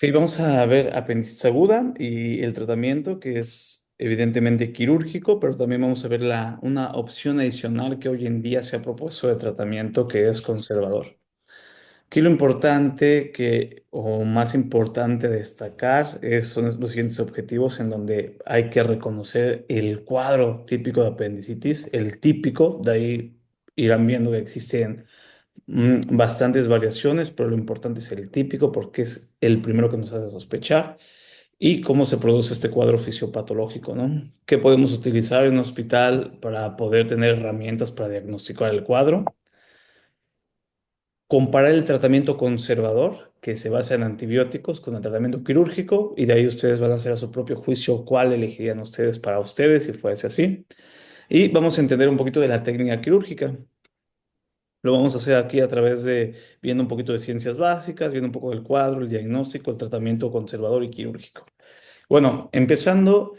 Ok, vamos a ver apendicitis aguda y el tratamiento que es evidentemente quirúrgico, pero también vamos a ver una opción adicional que hoy en día se ha propuesto de tratamiento que es conservador. Aquí lo importante o más importante destacar son los siguientes objetivos en donde hay que reconocer el cuadro típico de apendicitis, el típico, de ahí irán viendo que existen bastantes variaciones, pero lo importante es el típico porque es el primero que nos hace sospechar y cómo se produce este cuadro fisiopatológico, ¿no? ¿Qué podemos utilizar en un hospital para poder tener herramientas para diagnosticar el cuadro? Comparar el tratamiento conservador, que se basa en antibióticos, con el tratamiento quirúrgico, y de ahí ustedes van a hacer a su propio juicio cuál elegirían ustedes para ustedes si fuese así. Y vamos a entender un poquito de la técnica quirúrgica. Lo vamos a hacer aquí a través de viendo un poquito de ciencias básicas, viendo un poco del cuadro, el diagnóstico, el tratamiento conservador y quirúrgico. Bueno, empezando,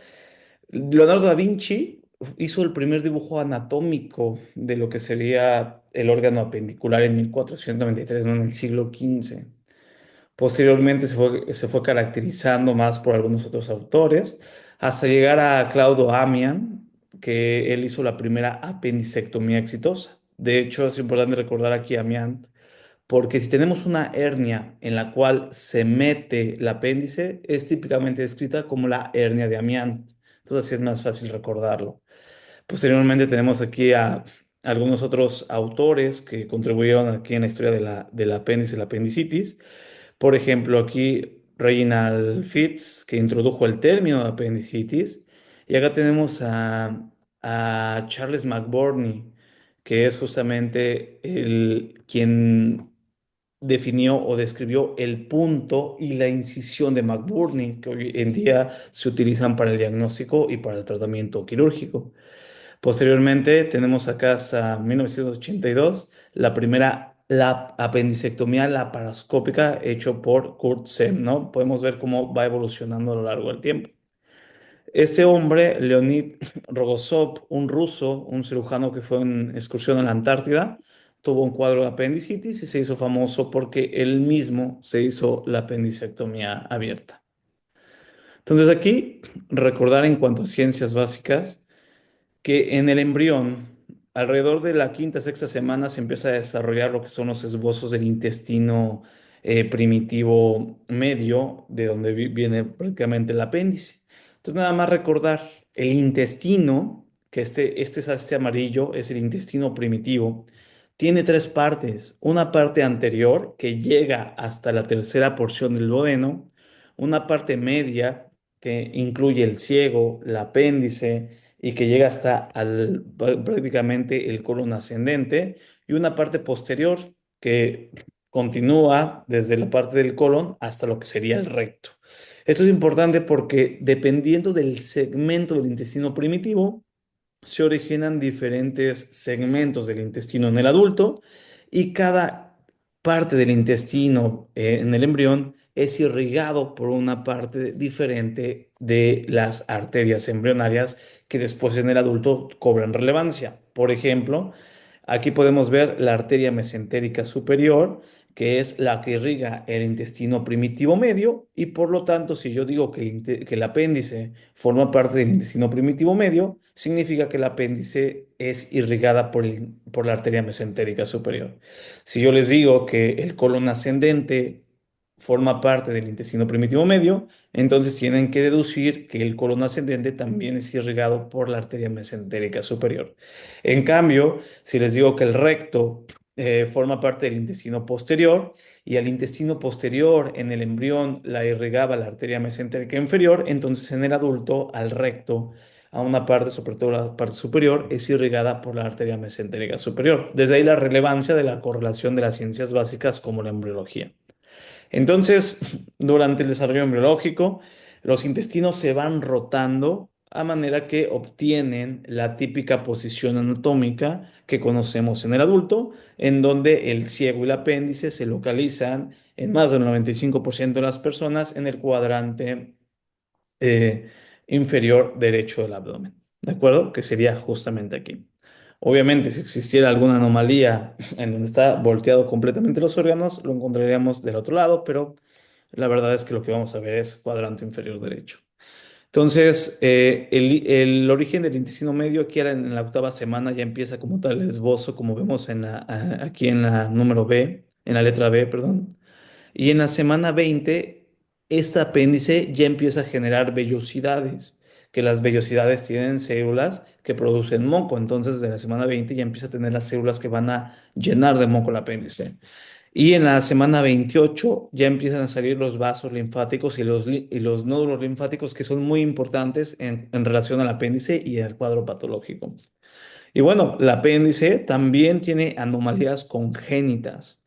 Leonardo da Vinci hizo el primer dibujo anatómico de lo que sería el órgano apendicular en 1493, ¿no? En el siglo XV. Posteriormente se fue caracterizando más por algunos otros autores, hasta llegar a Claudio Amian, que él hizo la primera apendicectomía exitosa. De hecho, es importante recordar aquí a Amian, porque si tenemos una hernia en la cual se mete el apéndice, es típicamente descrita como la hernia de Amiant. Entonces, así es más fácil recordarlo. Posteriormente tenemos aquí a algunos otros autores que contribuyeron aquí en la historia del apéndice y la apendicitis. Por ejemplo, aquí Reginald Fitz, que introdujo el término de apendicitis. Y acá tenemos a Charles McBurney, que es justamente quien definió o describió el punto y la incisión de McBurney, que hoy en día se utilizan para el diagnóstico y para el tratamiento quirúrgico. Posteriormente tenemos acá hasta 1982 la primera apendicectomía laparoscópica hecho por Kurt Sem, ¿no? Podemos ver cómo va evolucionando a lo largo del tiempo. Este hombre, Leonid Rogozov, un ruso, un cirujano que fue en excursión en la Antártida, tuvo un cuadro de apendicitis y se hizo famoso porque él mismo se hizo la apendicectomía abierta. Entonces aquí, recordar en cuanto a ciencias básicas, que en el embrión, alrededor de la quinta, sexta semana, se empieza a desarrollar lo que son los esbozos del intestino primitivo medio, de donde viene prácticamente el apéndice. Entonces, nada más recordar, el intestino, que este amarillo, es el intestino primitivo, tiene tres partes. Una parte anterior, que llega hasta la tercera porción del duodeno, una parte media, que incluye el ciego, el apéndice, y que llega hasta prácticamente el colon ascendente, y una parte posterior que continúa desde la parte del colon hasta lo que sería el recto. Esto es importante porque dependiendo del segmento del intestino primitivo, se originan diferentes segmentos del intestino en el adulto y cada parte del intestino en el embrión es irrigado por una parte diferente de las arterias embrionarias que después en el adulto cobran relevancia. Por ejemplo, aquí podemos ver la arteria mesentérica superior, que es la que irriga el intestino primitivo medio, y por lo tanto, si yo digo que el apéndice forma parte del intestino primitivo medio, significa que el apéndice es irrigada por la arteria mesentérica superior. Si yo les digo que el colon ascendente forma parte del intestino primitivo medio, entonces tienen que deducir que el colon ascendente también es irrigado por la arteria mesentérica superior. En cambio, si les digo que el recto forma parte del intestino posterior y al intestino posterior en el embrión la irrigaba la arteria mesentérica inferior, entonces en el adulto al recto a una parte, sobre todo la parte superior, es irrigada por la arteria mesentérica superior. Desde ahí la relevancia de la correlación de las ciencias básicas como la embriología. Entonces, durante el desarrollo embriológico, los intestinos se van rotando a manera que obtienen la típica posición anatómica que conocemos en el adulto, en donde el ciego y el apéndice se localizan en más del 95% de las personas en el cuadrante eh, inferior derecho del abdomen, ¿de acuerdo? Que sería justamente aquí. Obviamente, si existiera alguna anomalía en donde está volteado completamente los órganos, lo encontraríamos del otro lado, pero La verdad es que lo que vamos a ver es cuadrante inferior derecho. Entonces, el origen del intestino medio aquí era en la octava semana, ya empieza como tal el esbozo, como vemos aquí en la número B, en la letra B, perdón. Y en la semana 20 este apéndice ya empieza a generar vellosidades, que las vellosidades tienen células que producen moco. Entonces, de la semana 20 ya empieza a tener las células que van a llenar de moco el apéndice. Y en la semana 28 ya empiezan a salir los vasos linfáticos y los nódulos linfáticos que son muy importantes en relación al apéndice y al cuadro patológico. Y bueno, el apéndice también tiene anomalías congénitas.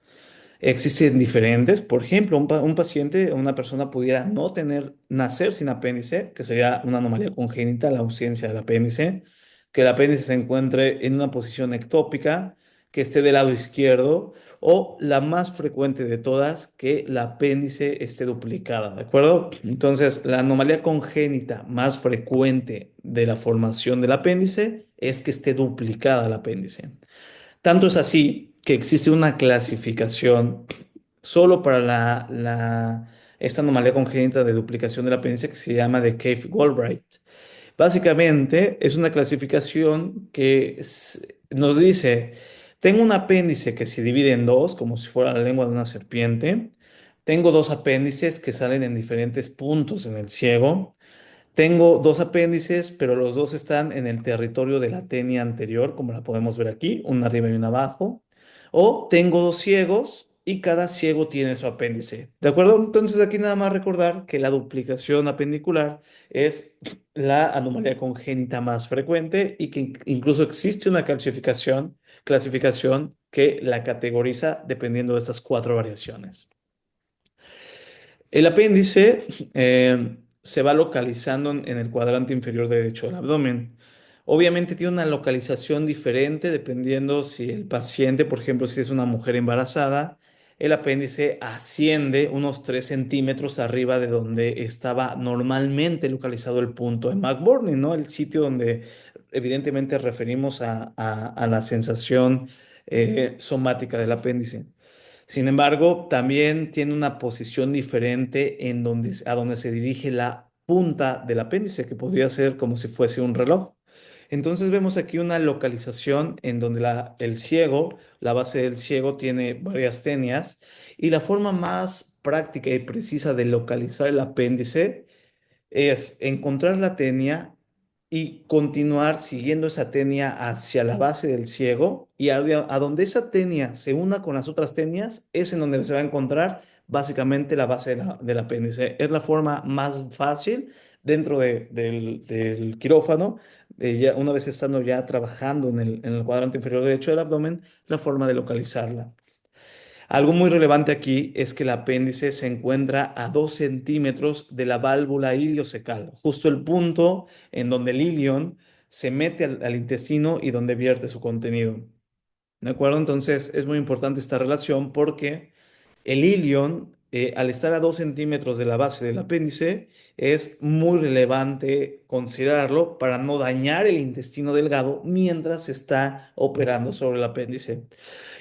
Existen diferentes, por ejemplo, un paciente, una persona pudiera no tener, nacer sin apéndice, que sería una anomalía congénita, la ausencia del apéndice, que el apéndice se encuentre en una posición ectópica, que esté del lado izquierdo, o la más frecuente de todas, que el apéndice esté duplicada, ¿de acuerdo? Entonces, la anomalía congénita más frecuente de la formación del apéndice es que esté duplicada el apéndice. Tanto es así que existe una clasificación solo para esta anomalía congénita de duplicación del apéndice que se llama de Cave-Galbraith. Básicamente es una clasificación que nos dice, tengo un apéndice que se divide en dos, como si fuera la lengua de una serpiente. Tengo dos apéndices que salen en diferentes puntos en el ciego. Tengo dos apéndices, pero los dos están en el territorio de la tenia anterior, como la podemos ver aquí, una arriba y una abajo. O tengo dos ciegos y cada ciego tiene su apéndice. ¿De acuerdo? Entonces aquí nada más recordar que la duplicación apendicular es la anomalía congénita más frecuente y que incluso existe una clasificación que la categoriza dependiendo de estas cuatro variaciones. El apéndice se va localizando en el cuadrante inferior derecho del abdomen. Obviamente tiene una localización diferente dependiendo si el paciente, por ejemplo, si es una mujer embarazada, el apéndice asciende unos 3 centímetros arriba de donde estaba normalmente localizado el punto de McBurney, ¿no? El sitio donde evidentemente referimos a la sensación somática del apéndice. Sin embargo, también tiene una posición diferente a donde se dirige la punta del apéndice, que podría ser como si fuese un reloj. Entonces vemos aquí una localización en donde el ciego, la base del ciego tiene varias tenias y la forma más práctica y precisa de localizar el apéndice es encontrar la tenia y continuar siguiendo esa tenia hacia la base del ciego y a donde esa tenia se una con las otras tenias es en donde se va a encontrar básicamente la base del apéndice. Es la forma más fácil dentro del quirófano, una vez estando ya trabajando en el cuadrante inferior derecho del abdomen, la forma de localizarla. Algo muy relevante aquí es que el apéndice se encuentra a 2 centímetros de la válvula iliocecal, justo el punto en donde el ilion se mete al intestino y donde vierte su contenido. ¿De acuerdo? Entonces es muy importante esta relación porque el ilion, al estar a 2 centímetros de la base del apéndice, es muy relevante considerarlo para no dañar el intestino delgado mientras se está operando sobre el apéndice.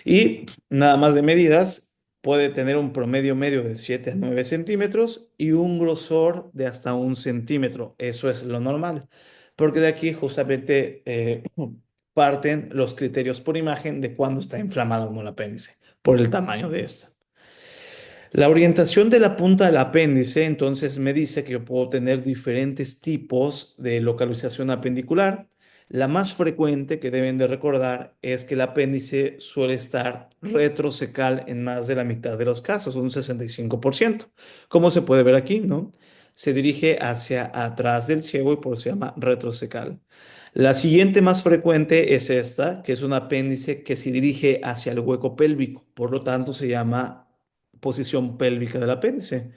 Y nada más de medidas, puede tener un promedio medio de 7 a 9 centímetros y un grosor de hasta 1 centímetro. Eso es lo normal, porque de aquí justamente parten los criterios por imagen de cuándo está inflamado o no el apéndice, por el tamaño de esta. La orientación de la punta del apéndice entonces me dice que yo puedo tener diferentes tipos de localización apendicular. La más frecuente que deben de recordar es que el apéndice suele estar retrocecal en más de la mitad de los casos, un 65%. Como se puede ver aquí, ¿no? Se dirige hacia atrás del ciego y por eso se llama retrocecal. La siguiente más frecuente es esta, que es un apéndice que se dirige hacia el hueco pélvico, por lo tanto se llama posición pélvica del apéndice.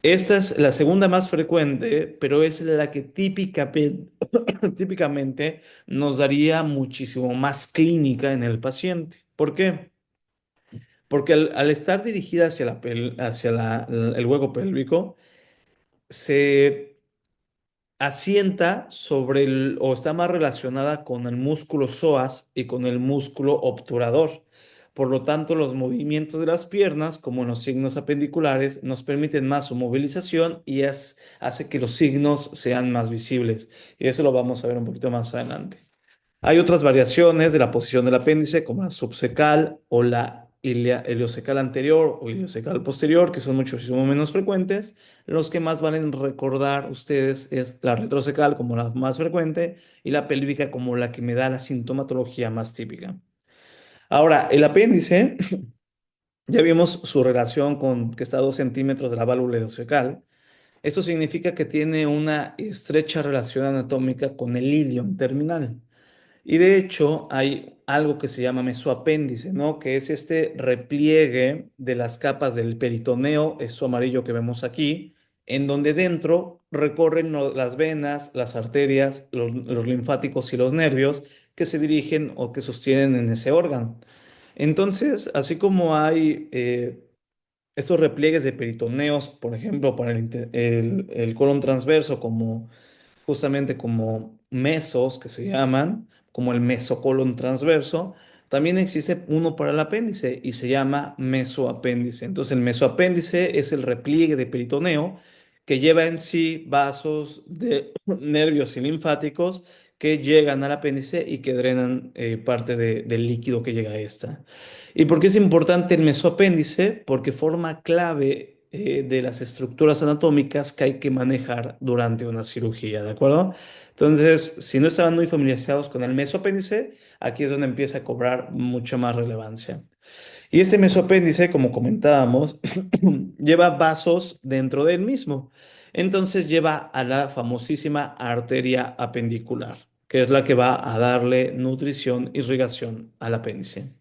Esta es la segunda más frecuente, pero es la que típicamente nos daría muchísimo más clínica en el paciente. ¿Por qué? Porque al estar dirigida hacia, el hueco pélvico, se asienta sobre o está más relacionada con el músculo psoas y con el músculo obturador. Por lo tanto, los movimientos de las piernas, como en los signos apendiculares, nos permiten más su movilización y hace que los signos sean más visibles. Y eso lo vamos a ver un poquito más adelante. Hay otras variaciones de la posición del apéndice, como la subsecal o la iliocecal anterior o iliocecal posterior, que son muchísimo menos frecuentes. Los que más valen recordar ustedes es la retrocecal como la más frecuente y la pélvica como la que me da la sintomatología más típica. Ahora, el apéndice, ya vimos su relación con que está a 2 centímetros de la válvula ileocecal. Esto significa que tiene una estrecha relación anatómica con el ilion terminal. Y de hecho hay algo que se llama mesoapéndice, ¿no? Que es este repliegue de las capas del peritoneo, eso amarillo que vemos aquí, en donde dentro recorren las venas, las arterias, los linfáticos y los nervios que se dirigen o que sostienen en ese órgano. Entonces, así como hay estos repliegues de peritoneos, por ejemplo, para el colon transverso, como justamente como mesos que se llaman, como el mesocolon transverso, también existe uno para el apéndice y se llama mesoapéndice. Entonces, el mesoapéndice es el repliegue de peritoneo que lleva en sí vasos de nervios y linfáticos que llegan al apéndice y que drenan parte del líquido que llega a esta. ¿Y por qué es importante el mesoapéndice? Porque forma clave de las estructuras anatómicas que hay que manejar durante una cirugía, ¿de acuerdo? Entonces, si no estaban muy familiarizados con el mesoapéndice, aquí es donde empieza a cobrar mucha más relevancia. Y este mesoapéndice, como comentábamos, lleva vasos dentro del mismo. Entonces lleva a la famosísima arteria apendicular, que es la que va a darle nutrición, irrigación al apéndice.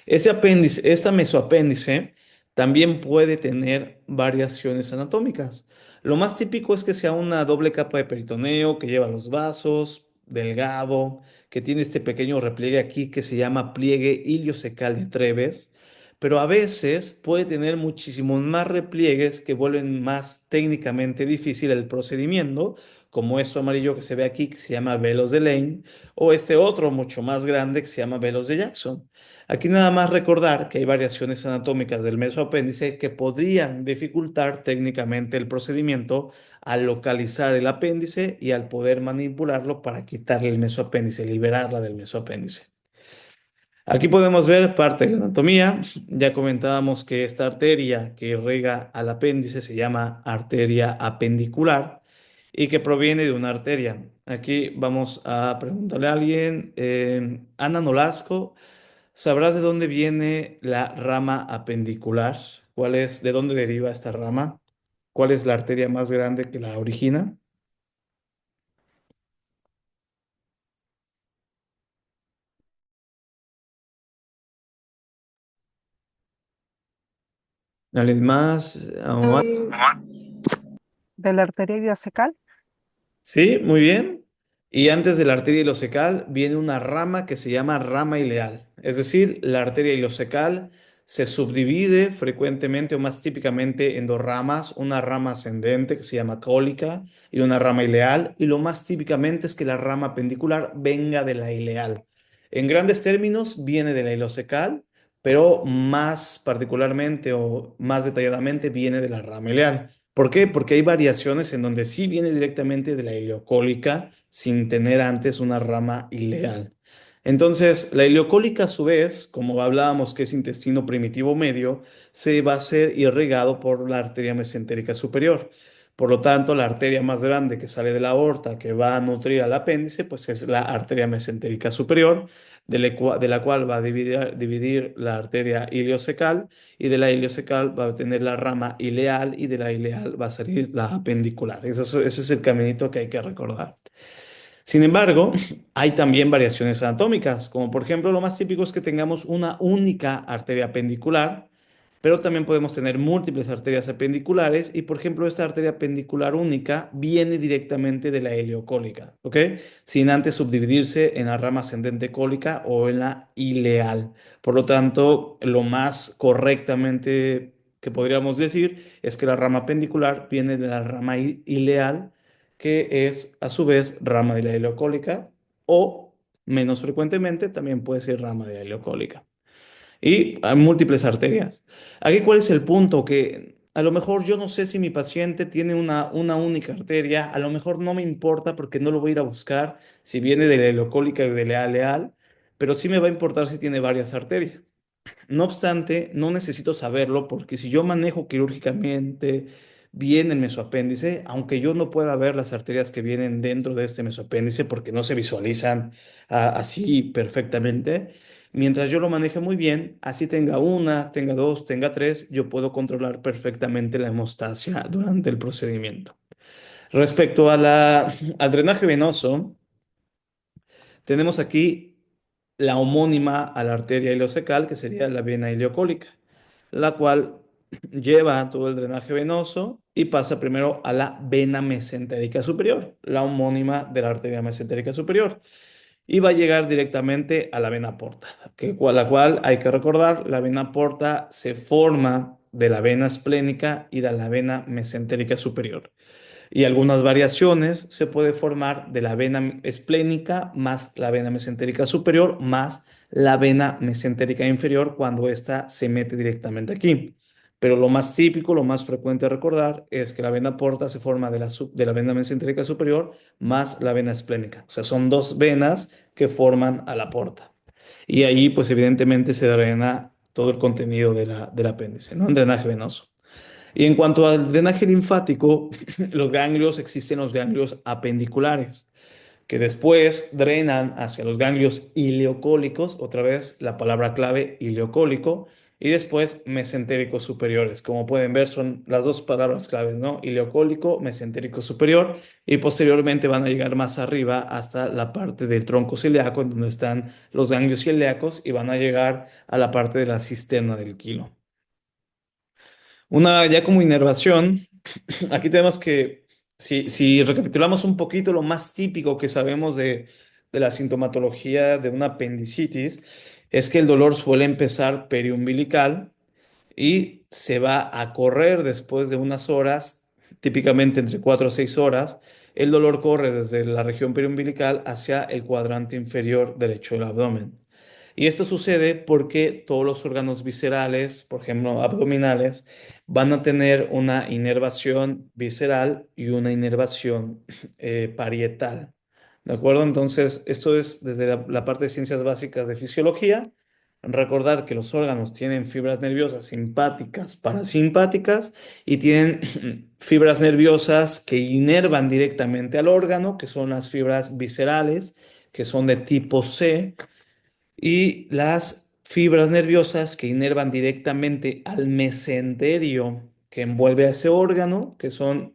Ese apéndice, esta mesoapéndice también puede tener variaciones anatómicas. Lo más típico es que sea una doble capa de peritoneo que lleva los vasos, delgado, que tiene este pequeño repliegue aquí que se llama pliegue iliocecal de Treves, pero a veces puede tener muchísimos más repliegues que vuelven más técnicamente difícil el procedimiento, como esto amarillo que se ve aquí que se llama velos de Lane, o este otro mucho más grande que se llama velos de Jackson. Aquí nada más recordar que hay variaciones anatómicas del mesoapéndice que podrían dificultar técnicamente el procedimiento al localizar el apéndice y al poder manipularlo para quitarle el mesoapéndice, liberarla del mesoapéndice. Aquí podemos ver parte de la anatomía. Ya comentábamos que esta arteria que irriga al apéndice se llama arteria apendicular y que proviene de una arteria. Aquí vamos a preguntarle a alguien, Ana Nolasco. ¿Sabrás de dónde viene la rama apendicular? ¿De dónde deriva esta rama? ¿Cuál es la arteria más grande que la origina? ¿Alguien más? Mm, de la arteria ileocecal. Sí, muy bien. Y antes de la arteria ileocecal viene una rama que se llama rama ileal. Es decir, la arteria ileocecal se subdivide frecuentemente o más típicamente en dos ramas, una rama ascendente que se llama cólica y una rama ileal. Y lo más típicamente es que la rama pendicular venga de la ileal. En grandes términos, viene de la ileocecal, pero más particularmente o más detalladamente viene de la rama ileal. ¿Por qué? Porque hay variaciones en donde sí viene directamente de la ileocólica sin tener antes una rama ileal. Entonces, la ileocólica a su vez, como hablábamos que es intestino primitivo medio, se va a ser irrigado por la arteria mesentérica superior. Por lo tanto, la arteria más grande que sale de la aorta, que va a nutrir al apéndice, pues es la arteria mesentérica superior, de la cual va a dividir la arteria iliocecal y de la iliocecal va a tener la rama ileal y de la ileal va a salir la apendicular. Ese es el caminito que hay que recordar. Sin embargo, hay también variaciones anatómicas, como por ejemplo lo más típico es que tengamos una única arteria apendicular, pero también podemos tener múltiples arterias apendiculares y por ejemplo esta arteria apendicular única viene directamente de la ileocólica, ¿ok? Sin antes subdividirse en la rama ascendente cólica o en la ileal. Por lo tanto, lo más correctamente que podríamos decir es que la rama apendicular viene de la rama ileal que es a su vez rama de la ileocólica o menos frecuentemente también puede ser rama de la ileocólica. Y hay múltiples arterias. Aquí, ¿cuál es el punto? Que a lo mejor yo no sé si mi paciente tiene una única arteria, a lo mejor no me importa porque no lo voy a ir a buscar si viene de la ileocólica y de la leal, pero sí me va a importar si tiene varias arterias. No obstante, no necesito saberlo porque si yo manejo quirúrgicamente bien el mesoapéndice, aunque yo no pueda ver las arterias que vienen dentro de este mesoapéndice porque no se visualizan así perfectamente, mientras yo lo maneje muy bien, así tenga una, tenga dos, tenga tres, yo puedo controlar perfectamente la hemostasia durante el procedimiento. Respecto a al drenaje venoso, tenemos aquí la homónima a la arteria ileocecal, que sería la vena ileocólica, la cual lleva todo el drenaje venoso y pasa primero a la vena mesentérica superior, la homónima de la arteria mesentérica superior, y va a llegar directamente a la vena porta, la cual hay que recordar, la vena porta se forma de la vena esplénica y de la vena mesentérica superior y algunas variaciones se puede formar de la vena esplénica más la vena mesentérica superior más la vena mesentérica inferior cuando ésta se mete directamente aquí. Pero lo más típico, lo más frecuente a recordar es que la vena porta se forma de la vena mesentérica superior más la vena esplénica. O sea, son dos venas que forman a la porta. Y ahí, pues evidentemente se drena todo el contenido del apéndice, ¿no? Un drenaje venoso. Y en cuanto al drenaje linfático, los ganglios, existen los ganglios apendiculares, que después drenan hacia los ganglios ileocólicos, otra vez la palabra clave ileocólico, y después mesentéricos superiores. Como pueden ver, son las dos palabras claves, ¿no? Ileocólico, mesentérico superior, y posteriormente van a llegar más arriba hasta la parte del tronco ciliaco, en donde están los ganglios ilíacos, y van a llegar a la parte de la cisterna del quilo. Una ya como inervación, aquí tenemos que, si recapitulamos un poquito lo más típico que sabemos de la sintomatología de una apendicitis, es que el dolor suele empezar periumbilical y se va a correr después de unas horas, típicamente entre 4 a 6 horas. El dolor corre desde la región periumbilical hacia el cuadrante inferior derecho del abdomen. Y esto sucede porque todos los órganos viscerales, por ejemplo, abdominales, van a tener una inervación visceral y una inervación parietal. ¿De acuerdo? Entonces, esto es desde la parte de ciencias básicas de fisiología. Recordar que los órganos tienen fibras nerviosas simpáticas, parasimpáticas y tienen fibras nerviosas que inervan directamente al órgano, que son las fibras viscerales, que son de tipo C y las fibras nerviosas que inervan directamente al mesenterio que envuelve a ese órgano, que son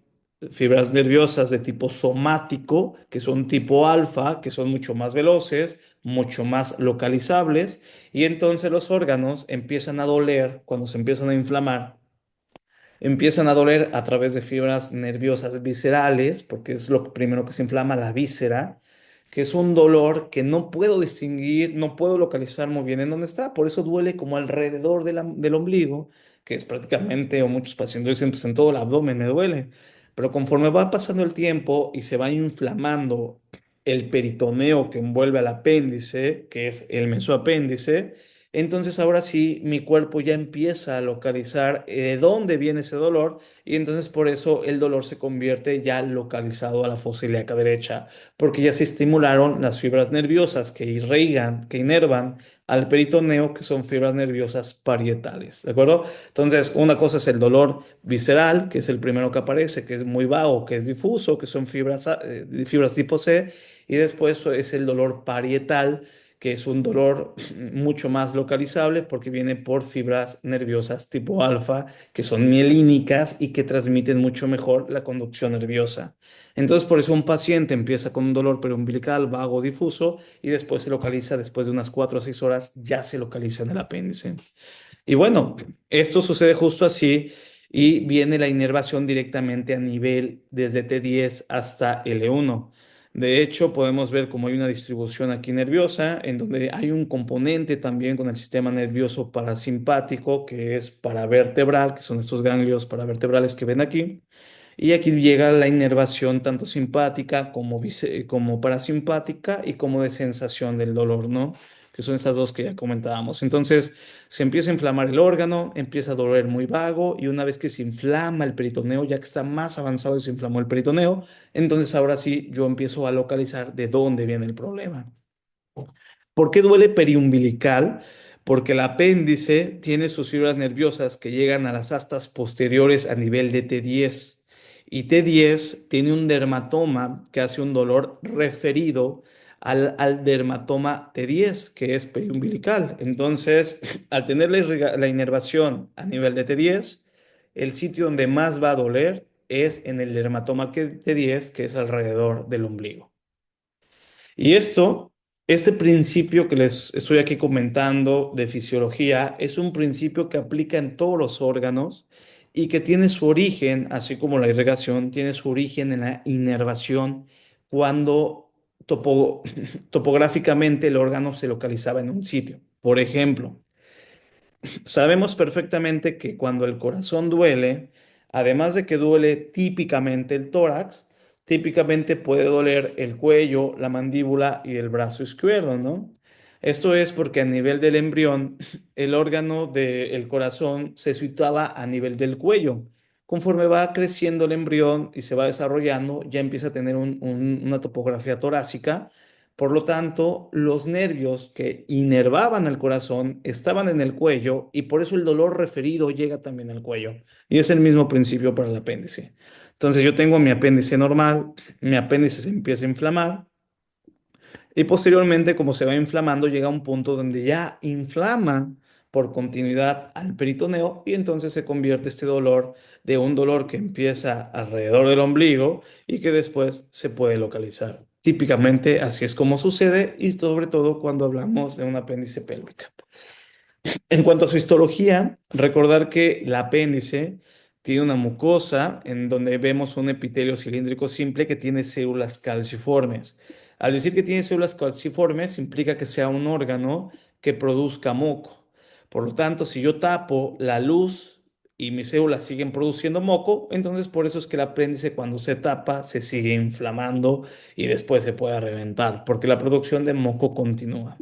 fibras nerviosas de tipo somático, que son tipo alfa, que son mucho más veloces, mucho más localizables, y entonces los órganos empiezan a doler cuando se empiezan a inflamar, empiezan a doler a través de fibras nerviosas viscerales, porque es lo primero que se inflama, la víscera, que es un dolor que no puedo distinguir, no puedo localizar muy bien en dónde está, por eso duele como alrededor del ombligo, que es prácticamente, o muchos pacientes dicen, pues en todo el abdomen me duele, pero conforme va pasando el tiempo y se va inflamando el peritoneo que envuelve al apéndice, que es el mesoapéndice, entonces ahora sí mi cuerpo ya empieza a localizar de dónde viene ese dolor y entonces por eso el dolor se convierte ya localizado a la fosa ilíaca derecha, porque ya se estimularon las fibras nerviosas que irrigan, que inervan al peritoneo, que son fibras nerviosas parietales, ¿de acuerdo? Entonces, una cosa es el dolor visceral, que es el primero que aparece, que es muy vago, que es difuso, que son fibras tipo C, y después es el dolor parietal, que es un dolor mucho más localizable porque viene por fibras nerviosas tipo alfa, que son mielínicas y que transmiten mucho mejor la conducción nerviosa. Entonces, por eso un paciente empieza con un dolor periumbilical vago difuso y después se localiza, después de unas 4 o 6 horas, ya se localiza en el apéndice. Y bueno, esto sucede justo así y viene la inervación directamente a nivel desde T10 hasta L1. De hecho, podemos ver cómo hay una distribución aquí nerviosa, en donde hay un componente también con el sistema nervioso parasimpático, que es paravertebral, que son estos ganglios paravertebrales que ven aquí. Y aquí llega la inervación tanto simpática como parasimpática y como de sensación del dolor, ¿no? que son estas dos que ya comentábamos. Entonces, se empieza a inflamar el órgano, empieza a doler muy vago y una vez que se inflama el peritoneo, ya que está más avanzado y se inflamó el peritoneo, entonces ahora sí yo empiezo a localizar de dónde viene el problema. ¿Por qué duele periumbilical? Porque el apéndice tiene sus fibras nerviosas que llegan a las astas posteriores a nivel de T10. Y T10 tiene un dermatoma que hace un dolor referido al dermatoma T10, que es periumbilical. Entonces, al tener la inervación a nivel de T10, el sitio donde más va a doler es en el dermatoma T10, que es alrededor del ombligo. Y este principio que les estoy aquí comentando de fisiología, es un principio que aplica en todos los órganos y que tiene su origen, así como la irrigación, tiene su origen en la inervación cuando topográficamente el órgano se localizaba en un sitio. Por ejemplo, sabemos perfectamente que cuando el corazón duele, además de que duele típicamente el tórax, típicamente puede doler el cuello, la mandíbula y el brazo izquierdo, ¿no? Esto es porque a nivel del embrión, el órgano del corazón se situaba a nivel del cuello. Conforme va creciendo el embrión y se va desarrollando, ya empieza a tener una topografía torácica. Por lo tanto, los nervios que inervaban al corazón estaban en el cuello y por eso el dolor referido llega también al cuello. Y es el mismo principio para el apéndice. Entonces yo tengo mi apéndice normal, mi apéndice se empieza a inflamar y posteriormente, como se va inflamando, llega a un punto donde ya inflama por continuidad al peritoneo y entonces se convierte este dolor de un dolor que empieza alrededor del ombligo y que después se puede localizar. Típicamente así es como sucede y sobre todo cuando hablamos de un apéndice pélvica. En cuanto a su histología, recordar que el apéndice tiene una mucosa en donde vemos un epitelio cilíndrico simple que tiene células calciformes. Al decir que tiene células calciformes, implica que sea un órgano que produzca moco. Por lo tanto, si yo tapo la luz y mis células siguen produciendo moco, entonces por eso es que el apéndice cuando se tapa se sigue inflamando y después se puede reventar, porque la producción de moco continúa.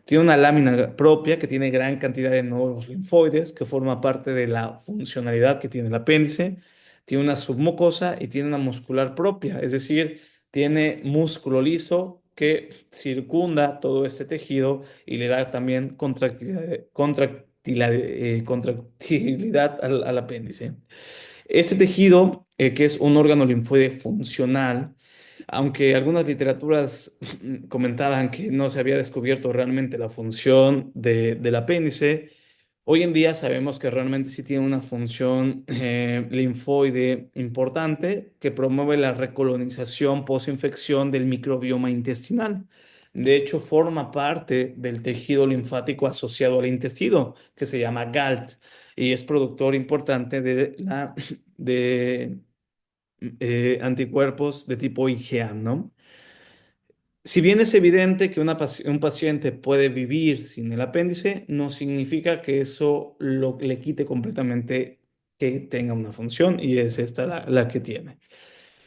Tiene una lámina propia que tiene gran cantidad de nódulos linfoides, que forma parte de la funcionalidad que tiene el apéndice. Tiene una submucosa y tiene una muscular propia, es decir, tiene músculo liso que circunda todo este tejido y le da también contractilidad al apéndice. Este tejido, que es un órgano linfoide funcional, aunque algunas literaturas comentaban que no se había descubierto realmente la función del apéndice, hoy en día sabemos que realmente sí tiene una función linfoide importante que promueve la recolonización posinfección del microbioma intestinal. De hecho, forma parte del tejido linfático asociado al intestino, que se llama GALT, y es productor importante de anticuerpos de tipo IgA, ¿no? Si bien es evidente que un paciente puede vivir sin el apéndice, no significa que eso le quite completamente que tenga una función y es esta la que tiene.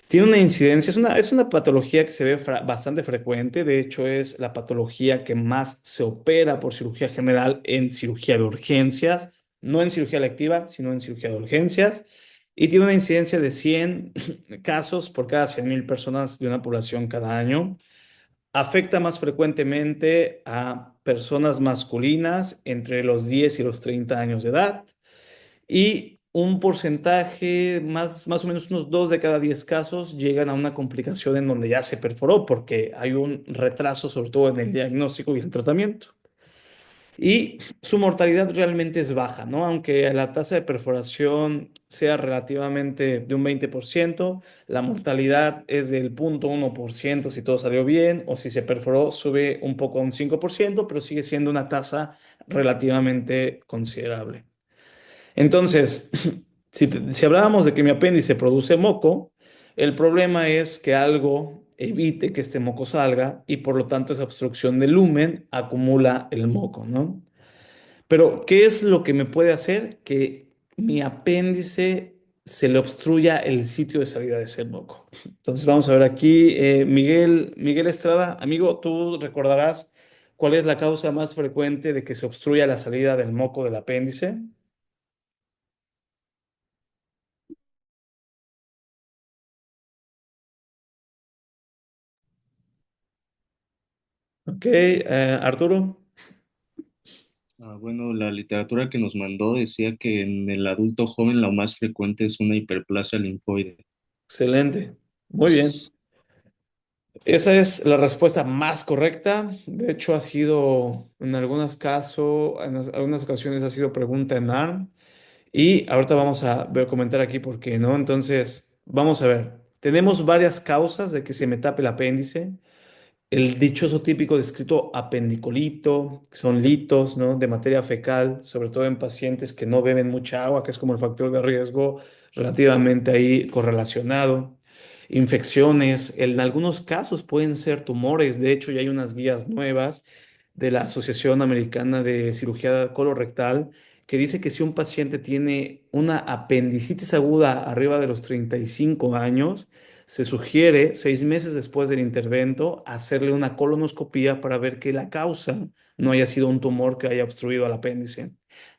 Tiene una incidencia, es una patología que se ve bastante frecuente, de hecho es la patología que más se opera por cirugía general en cirugía de urgencias, no en cirugía electiva, sino en cirugía de urgencias, y tiene una incidencia de 100 casos por cada 100.000 personas de una población cada año. Afecta más frecuentemente a personas masculinas entre los 10 y los 30 años de edad y un porcentaje, más o menos unos 2 de cada 10 casos, llegan a una complicación en donde ya se perforó porque hay un retraso sobre todo en el diagnóstico y el tratamiento. Y su mortalidad realmente es baja, ¿no? Aunque la tasa de perforación sea relativamente de un 20%, la mortalidad es del 0,1% si todo salió bien, o si se perforó sube un poco a un 5%, pero sigue siendo una tasa relativamente considerable. Entonces, si hablábamos de que mi apéndice produce moco, el problema es que algo evite que este moco salga y por lo tanto esa obstrucción del lumen acumula el moco, ¿no? Pero, ¿qué es lo que me puede hacer que mi apéndice se le obstruya el sitio de salida de ese moco? Entonces, vamos a ver aquí, Miguel Estrada, amigo, tú recordarás ¿Cuál es la causa más frecuente de que se obstruya la salida del moco del apéndice? Ok, Arturo. Bueno, la literatura que nos mandó decía que en el adulto joven lo más frecuente es una hiperplasia linfoide. Excelente. Muy bien. Esa es la respuesta más correcta. De hecho, ha sido en algunos casos, algunas ocasiones ha sido pregunta en ARM. Y ahorita vamos a ver, comentar aquí por qué, ¿no? Entonces, vamos a ver. Tenemos varias causas de que se me tape el apéndice. El dichoso típico descrito apendicolito, que son litos, ¿no? De materia fecal, sobre todo en pacientes que no beben mucha agua, que es como el factor de riesgo relativamente ahí correlacionado. Infecciones, en algunos casos pueden ser tumores. De hecho, ya hay unas guías nuevas de la Asociación Americana de Cirugía Colorectal que dice que si un paciente tiene una apendicitis aguda arriba de los 35 años, se sugiere 6 meses después del intervento hacerle una colonoscopía para ver que la causa no haya sido un tumor que haya obstruido al apéndice.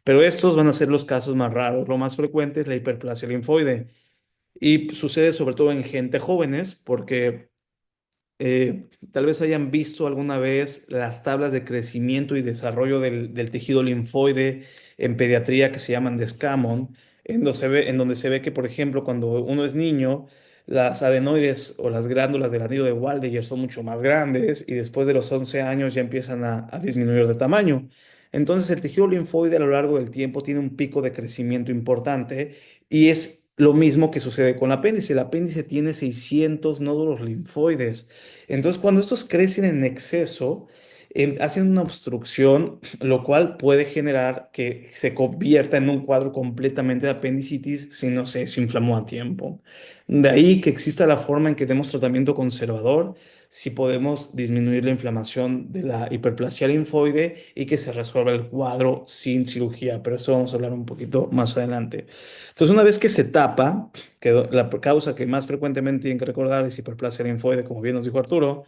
Pero estos van a ser los casos más raros. Lo más frecuente es la hiperplasia linfoide y sucede sobre todo en gente jóvenes porque tal vez hayan visto alguna vez las tablas de crecimiento y desarrollo del tejido linfoide en pediatría que se llaman de Scammon, en donde se ve que, por ejemplo, cuando uno es niño, las adenoides o las glándulas del anillo de Waldeyer son mucho más grandes y después de los 11 años ya empiezan a disminuir de tamaño. Entonces, el tejido linfoide a lo largo del tiempo tiene un pico de crecimiento importante y es lo mismo que sucede con el apéndice. El apéndice tiene 600 nódulos linfoides. Entonces, cuando estos crecen en exceso, hacen una obstrucción, lo cual puede generar que se convierta en un cuadro completamente de apendicitis si no se inflamó a tiempo. De ahí que exista la forma en que demos tratamiento conservador, si podemos disminuir la inflamación de la hiperplasia linfoide y que se resuelva el cuadro sin cirugía, pero eso vamos a hablar un poquito más adelante. Entonces, una vez que se tapa, que la causa que más frecuentemente tienen que recordar es hiperplasia linfoide, como bien nos dijo Arturo,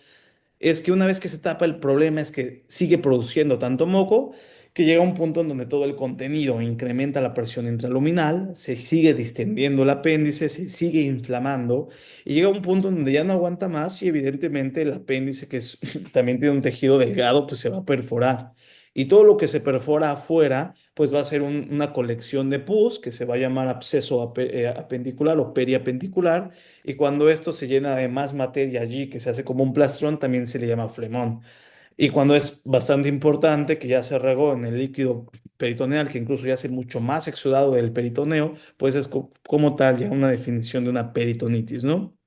es que una vez que se tapa, el problema es que sigue produciendo tanto moco que llega a un punto en donde todo el contenido incrementa la presión intraluminal, se sigue distendiendo el apéndice, se sigue inflamando y llega a un punto en donde ya no aguanta más y evidentemente el apéndice, también tiene un tejido delgado, pues se va a perforar. Y todo lo que se perfora afuera, pues va a ser una colección de pus que se va a llamar absceso apendicular o periapendicular y cuando esto se llena de más materia allí, que se hace como un plastrón, también se le llama flemón. Y cuando es bastante importante, que ya se regó en el líquido peritoneal, que incluso ya hace mucho más exudado del peritoneo, pues es como tal ya una definición de una peritonitis, ¿no?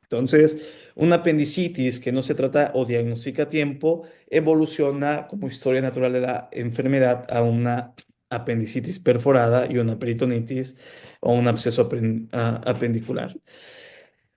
Entonces, una apendicitis que no se trata o diagnostica a tiempo, evoluciona como historia natural de la enfermedad a una apendicitis perforada y una peritonitis o un absceso apendicular.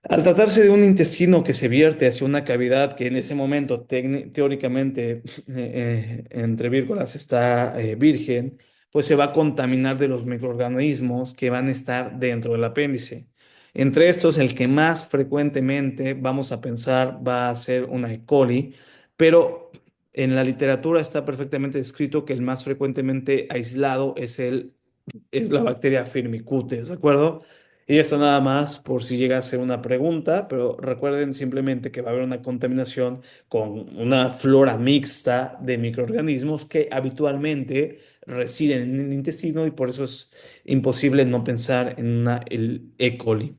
Al tratarse de un intestino que se vierte hacia una cavidad que en ese momento teóricamente, entre vírgulas, está virgen, pues se va a contaminar de los microorganismos que van a estar dentro del apéndice. Entre estos, el que más frecuentemente vamos a pensar va a ser una E. coli, pero en la literatura está perfectamente descrito que el más frecuentemente aislado es la bacteria Firmicutes, ¿de acuerdo? Y esto nada más por si llega a ser una pregunta, pero recuerden simplemente que va a haber una contaminación con una flora mixta de microorganismos que habitualmente residen en el intestino y por eso es imposible no pensar en el E. coli.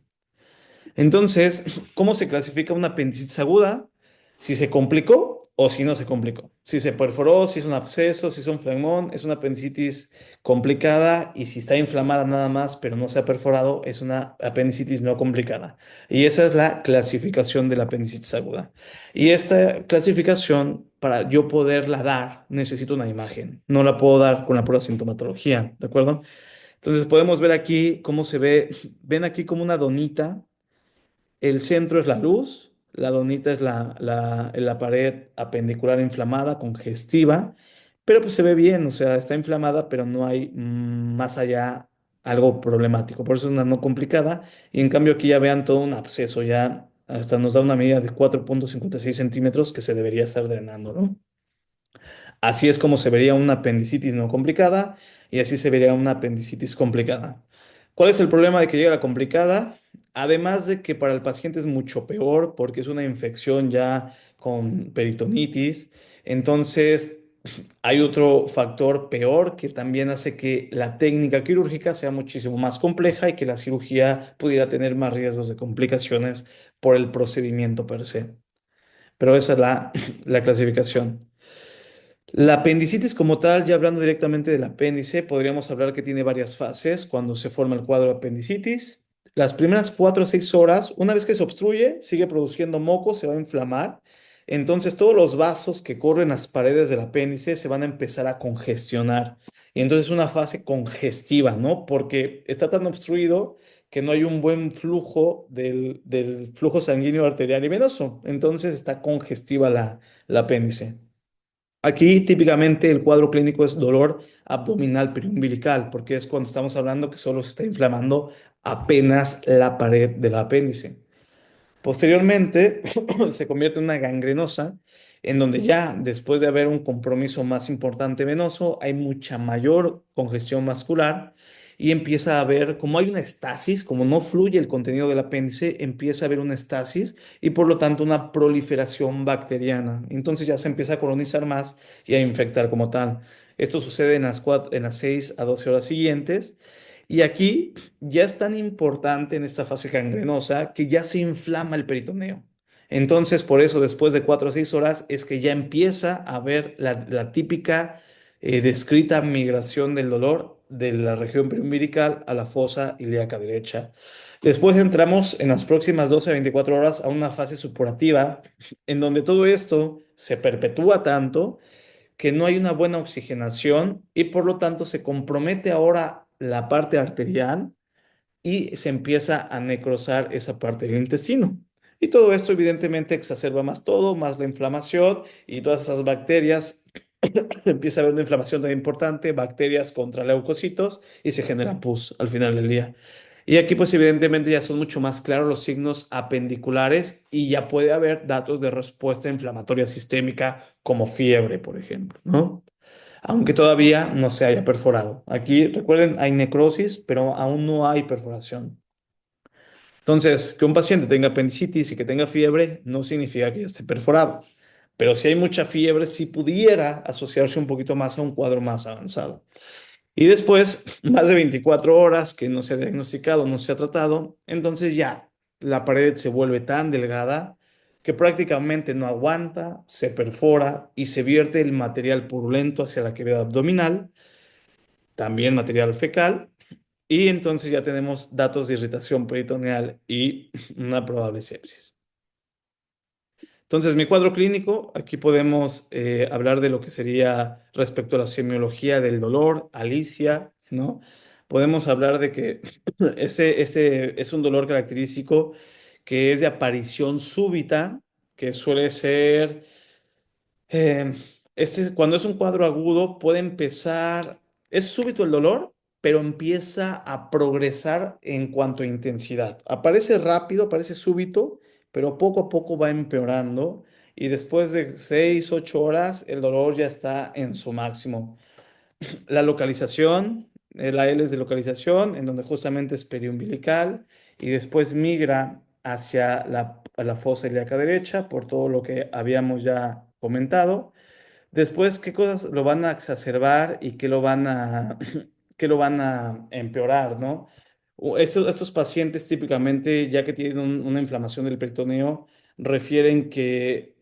Entonces, ¿cómo se clasifica una apendicitis aguda? Si se complicó o si no se complicó. Si se perforó, si es un absceso, si es un flegmón, es una apendicitis complicada y si está inflamada nada más, pero no se ha perforado, es una apendicitis no complicada. Y esa es la clasificación de la apendicitis aguda. Y esta clasificación, para yo poderla dar, necesito una imagen. No la puedo dar con la pura sintomatología, ¿de acuerdo? Entonces podemos ver aquí cómo se ve, ven aquí como una donita, el centro es la luz, la donita es la pared apendicular inflamada, congestiva, pero pues se ve bien, o sea, está inflamada, pero no hay más allá algo problemático. Por eso es una no complicada. Y en cambio aquí ya vean todo un absceso, ya hasta nos da una medida de 4,56 centímetros que se debería estar drenando, ¿no? Así es como se vería una apendicitis no complicada y así se vería una apendicitis complicada. ¿Cuál es el problema de que llegue la complicada? Además de que para el paciente es mucho peor porque es una infección ya con peritonitis, entonces hay otro factor peor que también hace que la técnica quirúrgica sea muchísimo más compleja y que la cirugía pudiera tener más riesgos de complicaciones por el procedimiento per se. Pero esa es la clasificación. La apendicitis como tal, ya hablando directamente del apéndice, podríamos hablar que tiene varias fases cuando se forma el cuadro de apendicitis. Las primeras 4 o 6 horas, una vez que se obstruye, sigue produciendo moco, se va a inflamar. Entonces todos los vasos que corren las paredes del apéndice se van a empezar a congestionar. Y entonces es una fase congestiva, ¿no? Porque está tan obstruido que no hay un buen flujo del flujo sanguíneo arterial y venoso. Entonces está congestiva la apéndice. Aquí típicamente el cuadro clínico es dolor abdominal periumbilical, porque es cuando estamos hablando que solo se está inflamando apenas la pared del apéndice. Posteriormente se convierte en una gangrenosa, en donde ya después de haber un compromiso más importante venoso, hay mucha mayor congestión vascular y empieza a haber, como hay una estasis, como no fluye el contenido del apéndice, empieza a haber una estasis y por lo tanto una proliferación bacteriana. Entonces ya se empieza a colonizar más y a infectar como tal. Esto sucede en las 6 a 12 horas siguientes. Y aquí ya es tan importante en esta fase gangrenosa que ya se inflama el peritoneo. Entonces, por eso, después de 4 o 6 horas, es que ya empieza a haber la típica descrita migración del dolor de la región periumbilical a la fosa ilíaca derecha. Después entramos en las próximas 12 a 24 horas a una fase supurativa, en donde todo esto se perpetúa tanto que no hay una buena oxigenación y por lo tanto se compromete ahora la parte arterial y se empieza a necrosar esa parte del intestino. Y todo esto evidentemente exacerba más todo, más la inflamación y todas esas bacterias. Empieza a haber una inflamación tan importante, bacterias contra leucocitos y se genera pus al final del día. Y aquí pues evidentemente ya son mucho más claros los signos apendiculares y ya puede haber datos de respuesta inflamatoria sistémica como fiebre, por ejemplo, ¿no? Aunque todavía no se haya perforado. Aquí, recuerden, hay necrosis, pero aún no hay perforación. Entonces, que un paciente tenga apendicitis y que tenga fiebre no significa que ya esté perforado. Pero si hay mucha fiebre, sí pudiera asociarse un poquito más a un cuadro más avanzado. Y después, más de 24 horas que no se ha diagnosticado, no se ha tratado, entonces ya la pared se vuelve tan delgada que prácticamente no aguanta, se perfora y se vierte el material purulento hacia la cavidad abdominal, también material fecal, y entonces ya tenemos datos de irritación peritoneal y una probable sepsis. Entonces, mi cuadro clínico, aquí podemos hablar de lo que sería respecto a la semiología del dolor, Alicia, ¿no? Podemos hablar de que ese es un dolor característico que es de aparición súbita, que suele ser eh, cuando es un cuadro agudo, puede empezar, es súbito el dolor, pero empieza a progresar en cuanto a intensidad. Aparece rápido, aparece súbito, pero poco a poco va empeorando y después de 6, 8 horas el dolor ya está en su máximo. La localización, la L es de localización, en donde justamente es periumbilical y después migra hacia la fosa ilíaca derecha por todo lo que habíamos ya comentado. Después, ¿qué cosas lo van a exacerbar y qué lo van a, qué lo van a empeorar, ¿no? Estos pacientes típicamente, ya que tienen una inflamación del peritoneo, refieren que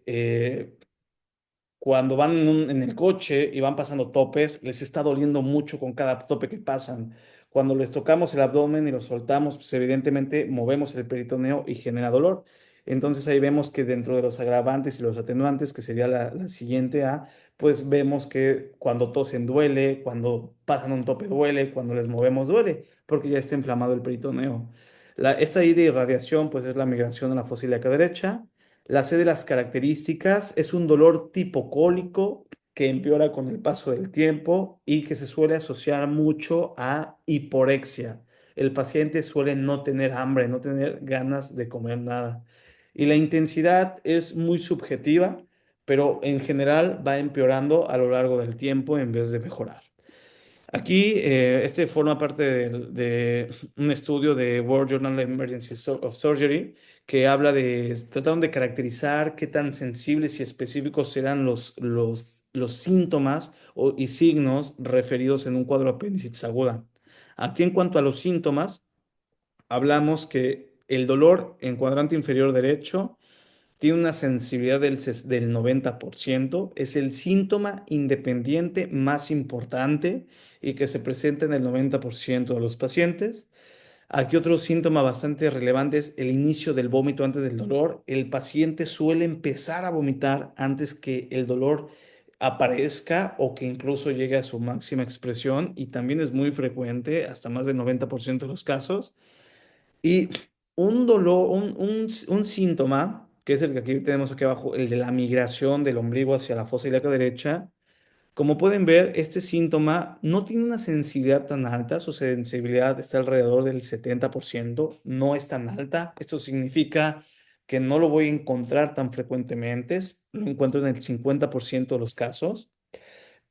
cuando van en el coche y van pasando topes, les está doliendo mucho con cada tope que pasan. Cuando les tocamos el abdomen y los soltamos, pues evidentemente movemos el peritoneo y genera dolor. Entonces ahí vemos que dentro de los agravantes y los atenuantes, que sería la siguiente A, pues vemos que cuando tosen duele, cuando pasan un tope duele, cuando les movemos duele, porque ya está inflamado el peritoneo. Esta I de irradiación, pues es la migración a la fosa ilíaca derecha. La C de las características es un dolor tipo cólico que empeora con el paso del tiempo y que se suele asociar mucho a hiporexia. El paciente suele no tener hambre, no tener ganas de comer nada. Y la intensidad es muy subjetiva pero en general va empeorando a lo largo del tiempo en vez de mejorar. Aquí, este forma parte de un estudio de World Journal of Emergency of Surgery que habla trataron de caracterizar qué tan sensibles y específicos serán los síntomas y signos referidos en un cuadro de apendicitis aguda. Aquí, en cuanto a los síntomas, hablamos que el dolor en cuadrante inferior derecho tiene una sensibilidad del 90%, es el síntoma independiente más importante y que se presenta en el 90% de los pacientes. Aquí otro síntoma bastante relevante es el inicio del vómito antes del dolor. El paciente suele empezar a vomitar antes que el dolor aparezca o que incluso llegue a su máxima expresión y también es muy frecuente, hasta más del 90% de los casos. Y un dolor, un síntoma, que es el que aquí tenemos aquí abajo, el de la migración del ombligo hacia la fosa ilíaca derecha. Como pueden ver, este síntoma no tiene una sensibilidad tan alta, su sensibilidad está alrededor del 70%, no es tan alta. Esto significa que no lo voy a encontrar tan frecuentemente, lo encuentro en el 50% de los casos.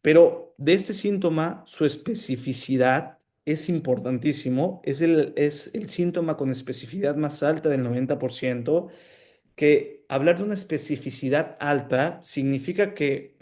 Pero de este síntoma, su especificidad es importantísimo. Es el síntoma con especificidad más alta del 90%, que hablar de una especificidad alta significa que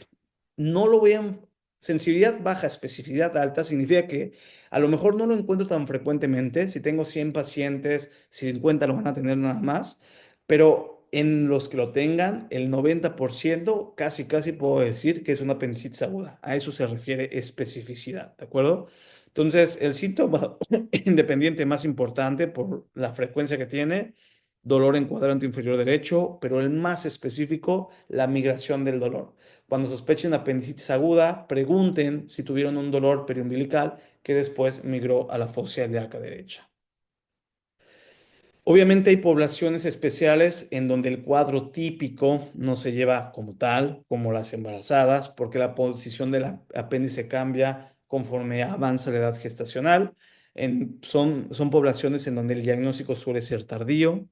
no lo vean, sensibilidad baja, especificidad alta, significa que a lo mejor no lo encuentro tan frecuentemente. Si tengo 100 pacientes, 50 lo van a tener nada más, pero en los que lo tengan, el 90% casi, casi puedo decir que es una apendicitis aguda. A eso se refiere especificidad, ¿de acuerdo? Entonces, el síntoma independiente más importante por la frecuencia que tiene, dolor en cuadrante inferior derecho, pero el más específico, la migración del dolor. Cuando sospechen apendicitis aguda, pregunten si tuvieron un dolor periumbilical que después migró a la fosa ilíaca derecha. Obviamente hay poblaciones especiales en donde el cuadro típico no se lleva como tal, como las embarazadas, porque la posición del apéndice cambia conforme avanza la edad gestacional. Son poblaciones en donde el diagnóstico suele ser tardío.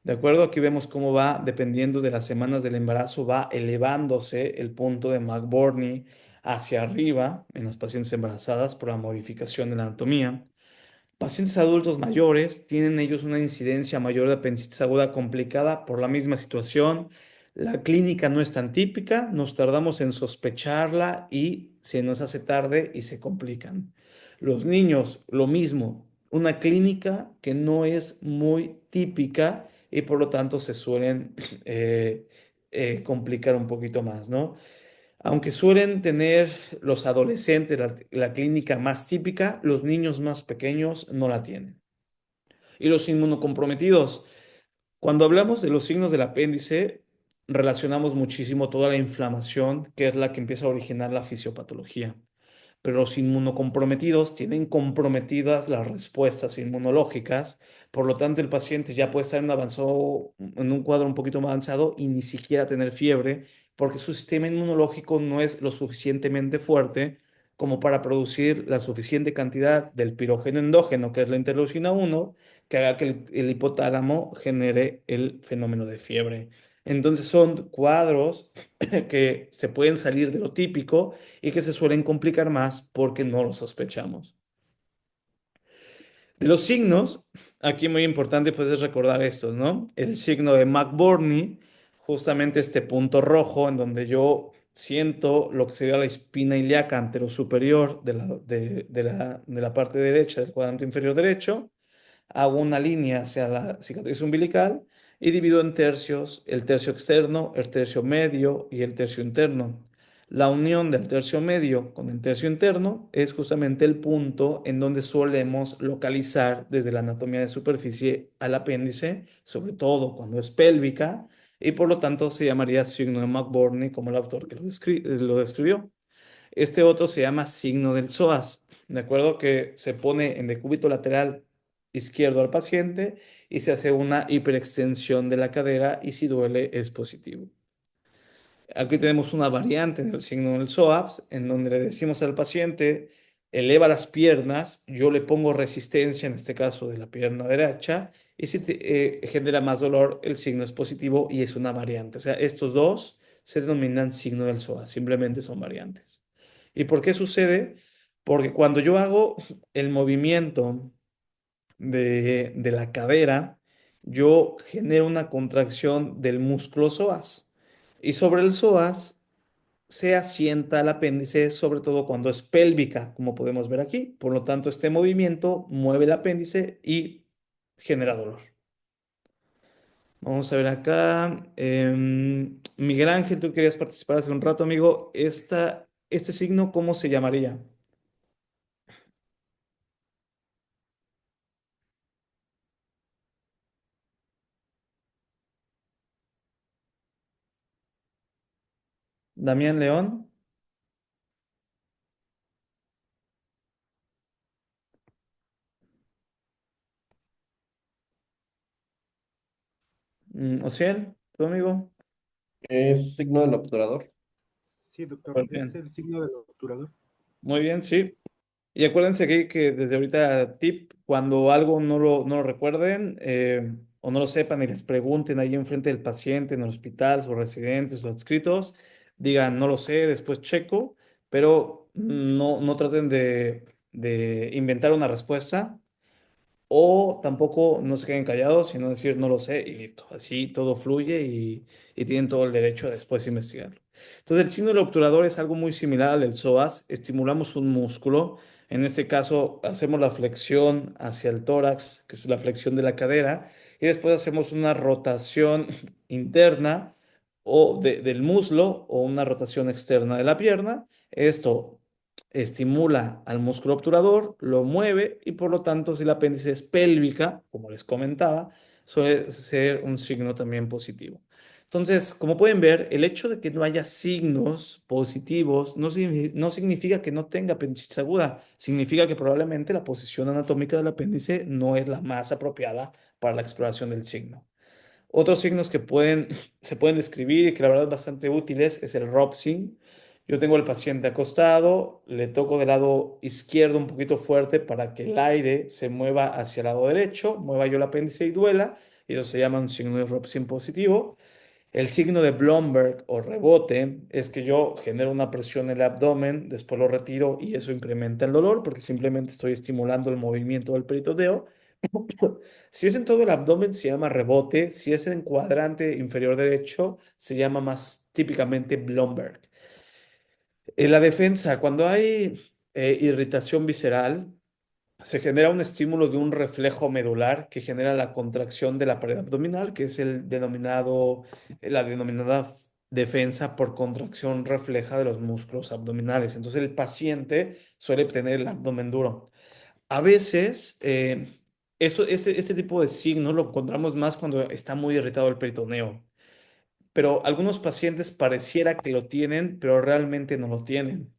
De acuerdo, aquí vemos cómo va, dependiendo de las semanas del embarazo, va elevándose el punto de McBurney hacia arriba en las pacientes embarazadas por la modificación de la anatomía. Pacientes adultos mayores tienen ellos una incidencia mayor de apendicitis aguda complicada por la misma situación. La clínica no es tan típica, nos tardamos en sospecharla y se nos hace tarde y se complican. Los niños, lo mismo, una clínica que no es muy típica y por lo tanto se suelen complicar un poquito más, ¿no? Aunque suelen tener los adolescentes la clínica más típica, los niños más pequeños no la tienen. Y los inmunocomprometidos, cuando hablamos de los signos del apéndice, relacionamos muchísimo toda la inflamación, que es la que empieza a originar la fisiopatología. Pero los inmunocomprometidos tienen comprometidas las respuestas inmunológicas, por lo tanto el paciente ya puede estar en un cuadro un poquito más avanzado y ni siquiera tener fiebre, porque su sistema inmunológico no es lo suficientemente fuerte como para producir la suficiente cantidad del pirógeno endógeno, que es la interleucina 1, que haga que el hipotálamo genere el fenómeno de fiebre. Entonces son cuadros que se pueden salir de lo típico y que se suelen complicar más porque no lo sospechamos. De los signos, aquí muy importante pues es recordar estos, ¿no? El signo de McBurney, justamente este punto rojo en donde yo siento lo que sería la espina ilíaca anterosuperior de la parte derecha del cuadrante inferior derecho, hago una línea hacia la cicatriz umbilical y divido en tercios el tercio externo, el tercio medio y el tercio interno. La unión del tercio medio con el tercio interno es justamente el punto en donde solemos localizar desde la anatomía de superficie al apéndice, sobre todo cuando es pélvica, y por lo tanto se llamaría signo de McBurney como el autor que lo describió. Este otro se llama signo del psoas, ¿de acuerdo? Que se pone en decúbito lateral izquierdo al paciente y se hace una hiperextensión de la cadera y si duele es positivo. Aquí tenemos una variante del signo del psoas en donde le decimos al paciente, eleva las piernas, yo le pongo resistencia, en este caso de la pierna derecha, y si genera más dolor, el signo es positivo y es una variante. O sea, estos dos se denominan signo del psoas, simplemente son variantes. ¿Y por qué sucede? Porque cuando yo hago el movimiento de la cadera, yo genero una contracción del músculo psoas. Y sobre el psoas se asienta el apéndice, sobre todo cuando es pélvica, como podemos ver aquí. Por lo tanto, este movimiento mueve el apéndice y genera dolor. Vamos a ver acá. Miguel Ángel, tú querías participar hace un rato, amigo. Este signo, ¿cómo se llamaría? Damián León. Ociel, tu amigo. Es signo del obturador. Sí, doctor, Muy es bien. el signo del obturador. Muy bien, sí. Y acuérdense que desde ahorita, tip, cuando algo no lo recuerden o no lo sepan y les pregunten ahí enfrente del paciente en el hospital, sus residentes, sus adscritos, digan, no lo sé, después checo, pero no traten de inventar una respuesta o tampoco no se queden callados, sino decir no lo sé y listo. Así todo fluye y tienen todo el derecho a después investigarlo. Entonces, el signo del obturador es algo muy similar al del psoas. Estimulamos un músculo. En este caso, hacemos la flexión hacia el tórax, que es la flexión de la cadera, y después hacemos una rotación interna del muslo o una rotación externa de la pierna. Esto estimula al músculo obturador, lo mueve y por lo tanto si el apéndice es pélvica, como les comentaba, suele ser un signo también positivo. Entonces, como pueden ver, el hecho de que no haya signos positivos no significa que no tenga apendicitis aguda, significa que probablemente la posición anatómica del apéndice no es la más apropiada para la exploración del signo. Otros signos que se pueden describir y que la verdad es bastante útiles es el Robson. Yo tengo al paciente acostado, le toco del lado izquierdo un poquito fuerte para que el aire se mueva hacia el lado derecho, mueva yo el apéndice y duela, y eso se llama un signo de Robson positivo. El signo de Blomberg o rebote es que yo genero una presión en el abdomen, después lo retiro y eso incrementa el dolor porque simplemente estoy estimulando el movimiento del peritoneo. Si es en todo el abdomen, se llama rebote. Si es en cuadrante inferior derecho, se llama más típicamente Blomberg. En la defensa, cuando hay irritación visceral, se genera un estímulo de un reflejo medular que genera la contracción de la pared abdominal, que es la denominada defensa por contracción refleja de los músculos abdominales. Entonces el paciente suele tener el abdomen duro. A veces, este tipo de signo lo encontramos más cuando está muy irritado el peritoneo, pero algunos pacientes pareciera que lo tienen, pero realmente no lo tienen.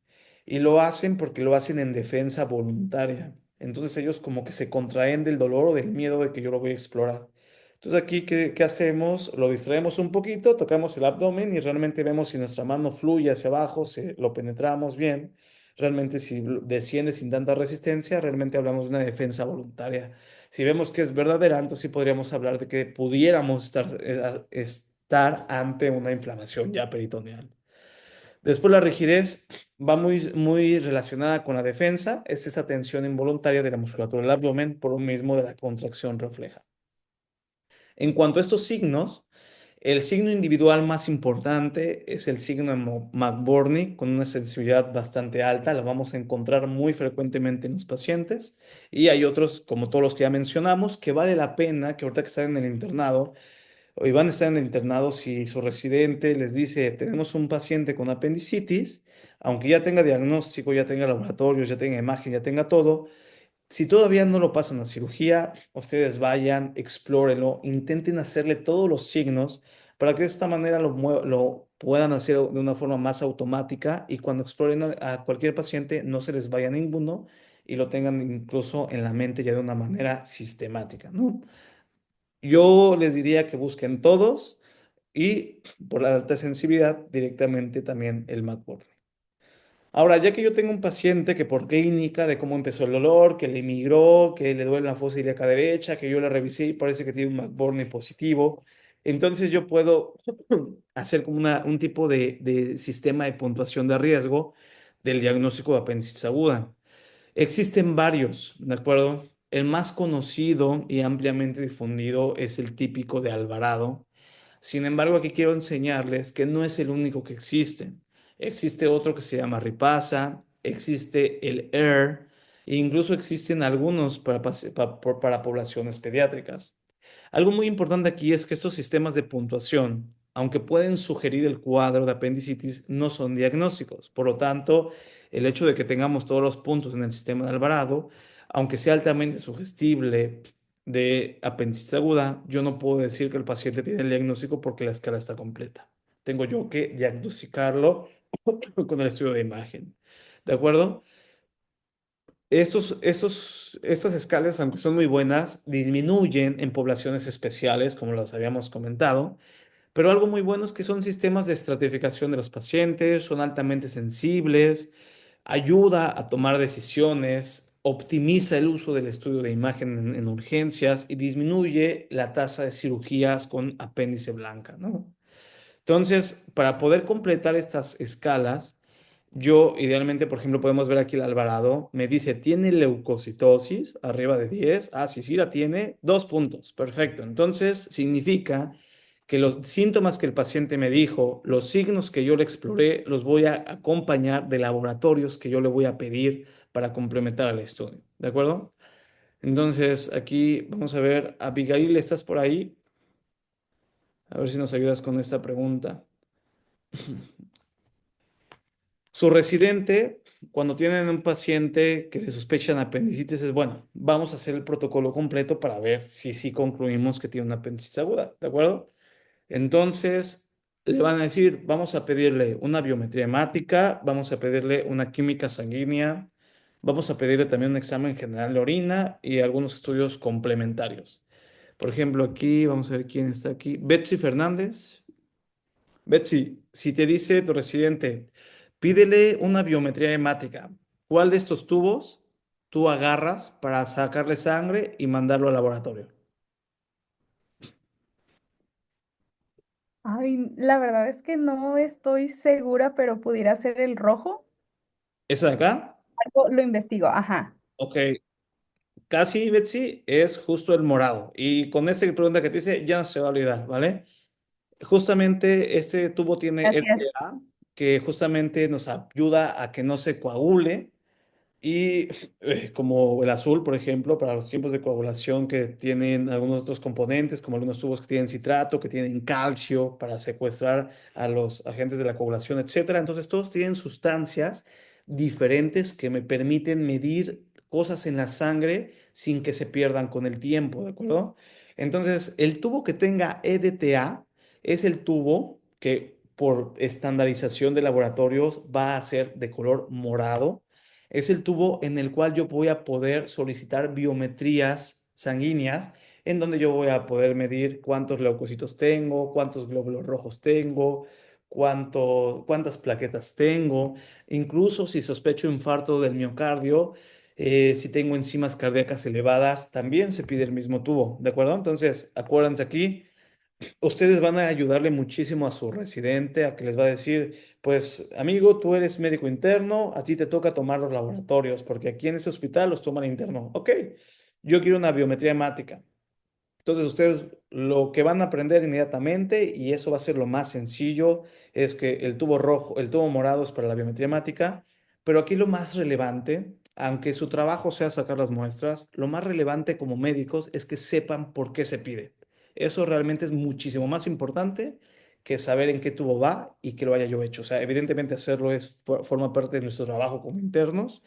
Y lo hacen porque lo hacen en defensa voluntaria. Entonces ellos como que se contraen del dolor o del miedo de que yo lo voy a explorar. Entonces aquí, ¿qué hacemos? Lo distraemos un poquito, tocamos el abdomen y realmente vemos si nuestra mano fluye hacia abajo, si lo penetramos bien. Realmente si desciende sin tanta resistencia, realmente hablamos de una defensa voluntaria. Si vemos que es verdadera, entonces sí podríamos hablar de que pudiéramos estar ante una inflamación ya peritoneal. Después la rigidez va muy relacionada con la defensa, es esta tensión involuntaria de la musculatura del abdomen por lo mismo de la contracción refleja. En cuanto a estos signos, el signo individual más importante es el signo de McBurney con una sensibilidad bastante alta, la vamos a encontrar muy frecuentemente en los pacientes y hay otros, como todos los que ya mencionamos, que vale la pena que ahorita que están en el internado o van a estar en el internado si su residente les dice, tenemos un paciente con apendicitis, aunque ya tenga diagnóstico, ya tenga laboratorios, ya tenga imagen, ya tenga todo, si todavía no lo pasan a cirugía, ustedes vayan, explórenlo, intenten hacerle todos los signos para que de esta manera lo puedan hacer de una forma más automática y cuando exploren a cualquier paciente no se les vaya ninguno y lo tengan incluso en la mente ya de una manera sistemática, ¿no? Yo les diría que busquen todos y por la alta sensibilidad directamente también el McBurney. Ahora, ya que yo tengo un paciente que por clínica de cómo empezó el dolor, que le migró, que le duele la fosa ilíaca derecha, que yo le revisé y parece que tiene un McBurney positivo, Entonces yo puedo hacer como un tipo de sistema de puntuación de riesgo del diagnóstico de apendicitis aguda. Existen varios, ¿de acuerdo? El más conocido y ampliamente difundido es el típico de Alvarado. Sin embargo, aquí quiero enseñarles que no es el único que existe. Existe otro que se llama Ripasa, existe el ER, e incluso existen algunos para poblaciones pediátricas. Algo muy importante aquí es que estos sistemas de puntuación, aunque pueden sugerir el cuadro de apendicitis, no son diagnósticos. Por lo tanto, el hecho de que tengamos todos los puntos en el sistema de Alvarado, aunque sea altamente sugestible de apendicitis aguda, yo no puedo decir que el paciente tiene el diagnóstico porque la escala está completa. Tengo yo que diagnosticarlo con el estudio de imagen. ¿De acuerdo? Estas escalas, aunque son muy buenas, disminuyen en poblaciones especiales, como las habíamos comentado, pero algo muy bueno es que son sistemas de estratificación de los pacientes, son altamente sensibles, ayuda a tomar decisiones, optimiza el uso del estudio de imagen en urgencias y disminuye la tasa de cirugías con apéndice blanca, ¿no? Entonces, para poder completar estas escalas, yo idealmente, por ejemplo, podemos ver aquí el Alvarado, me dice, ¿tiene leucocitosis arriba de 10? Ah, sí, sí la tiene, 2 puntos, perfecto. Entonces, significa que los síntomas que el paciente me dijo, los signos que yo le exploré, los voy a acompañar de laboratorios que yo le voy a pedir para complementar el estudio, ¿de acuerdo? Entonces, aquí vamos a ver, Abigail, ¿estás por ahí? A ver si nos ayudas con esta pregunta. Su residente, cuando tienen un paciente que le sospechan apendicitis, es bueno, vamos a hacer el protocolo completo para ver si sí concluimos que tiene una apendicitis aguda, ¿de acuerdo? Entonces, le van a decir, vamos a pedirle una biometría hemática, vamos a pedirle una química sanguínea, vamos a pedirle también un examen general de orina y algunos estudios complementarios. Por ejemplo, aquí, vamos a ver quién está aquí. Betsy Fernández. Betsy, si te dice tu residente, pídele una biometría hemática, ¿cuál de estos tubos tú agarras para sacarle sangre y mandarlo al laboratorio? Ay, la verdad es que no estoy segura, pero pudiera ser el rojo. ¿Esa de acá? Lo investigo, ajá. Ok, casi, Betsy, es justo el morado. Y con esta pregunta que te hice, ya no se va a olvidar, ¿vale? Justamente este tubo tiene Gracias. ETA, que justamente nos ayuda a que no se coagule. Y como el azul, por ejemplo, para los tiempos de coagulación que tienen algunos otros componentes, como algunos tubos que tienen citrato, que tienen calcio para secuestrar a los agentes de la coagulación, etcétera. Entonces, todos tienen sustancias diferentes que me permiten medir cosas en la sangre sin que se pierdan con el tiempo, ¿de acuerdo? Entonces, el tubo que tenga EDTA es el tubo que por estandarización de laboratorios va a ser de color morado. Es el tubo en el cual yo voy a poder solicitar biometrías sanguíneas, en donde yo voy a poder medir cuántos leucocitos tengo, cuántos glóbulos rojos tengo, cuántas plaquetas tengo, incluso si sospecho infarto del miocardio, si tengo enzimas cardíacas elevadas, también se pide el mismo tubo, ¿de acuerdo? Entonces, acuérdense aquí, ustedes van a ayudarle muchísimo a su residente, a que les va a decir, pues amigo, tú eres médico interno, a ti te toca tomar los laboratorios, porque aquí en este hospital los toman interno. Ok, yo quiero una biometría hemática. Entonces ustedes lo que van a aprender inmediatamente, y eso va a ser lo más sencillo, es que el tubo rojo, el tubo morado es para la biometría hemática, pero aquí lo más relevante, aunque su trabajo sea sacar las muestras, lo más relevante como médicos es que sepan por qué se pide. Eso realmente es muchísimo más importante que saber en qué tubo va y que lo haya yo hecho. O sea, evidentemente hacerlo forma parte de nuestro trabajo como internos,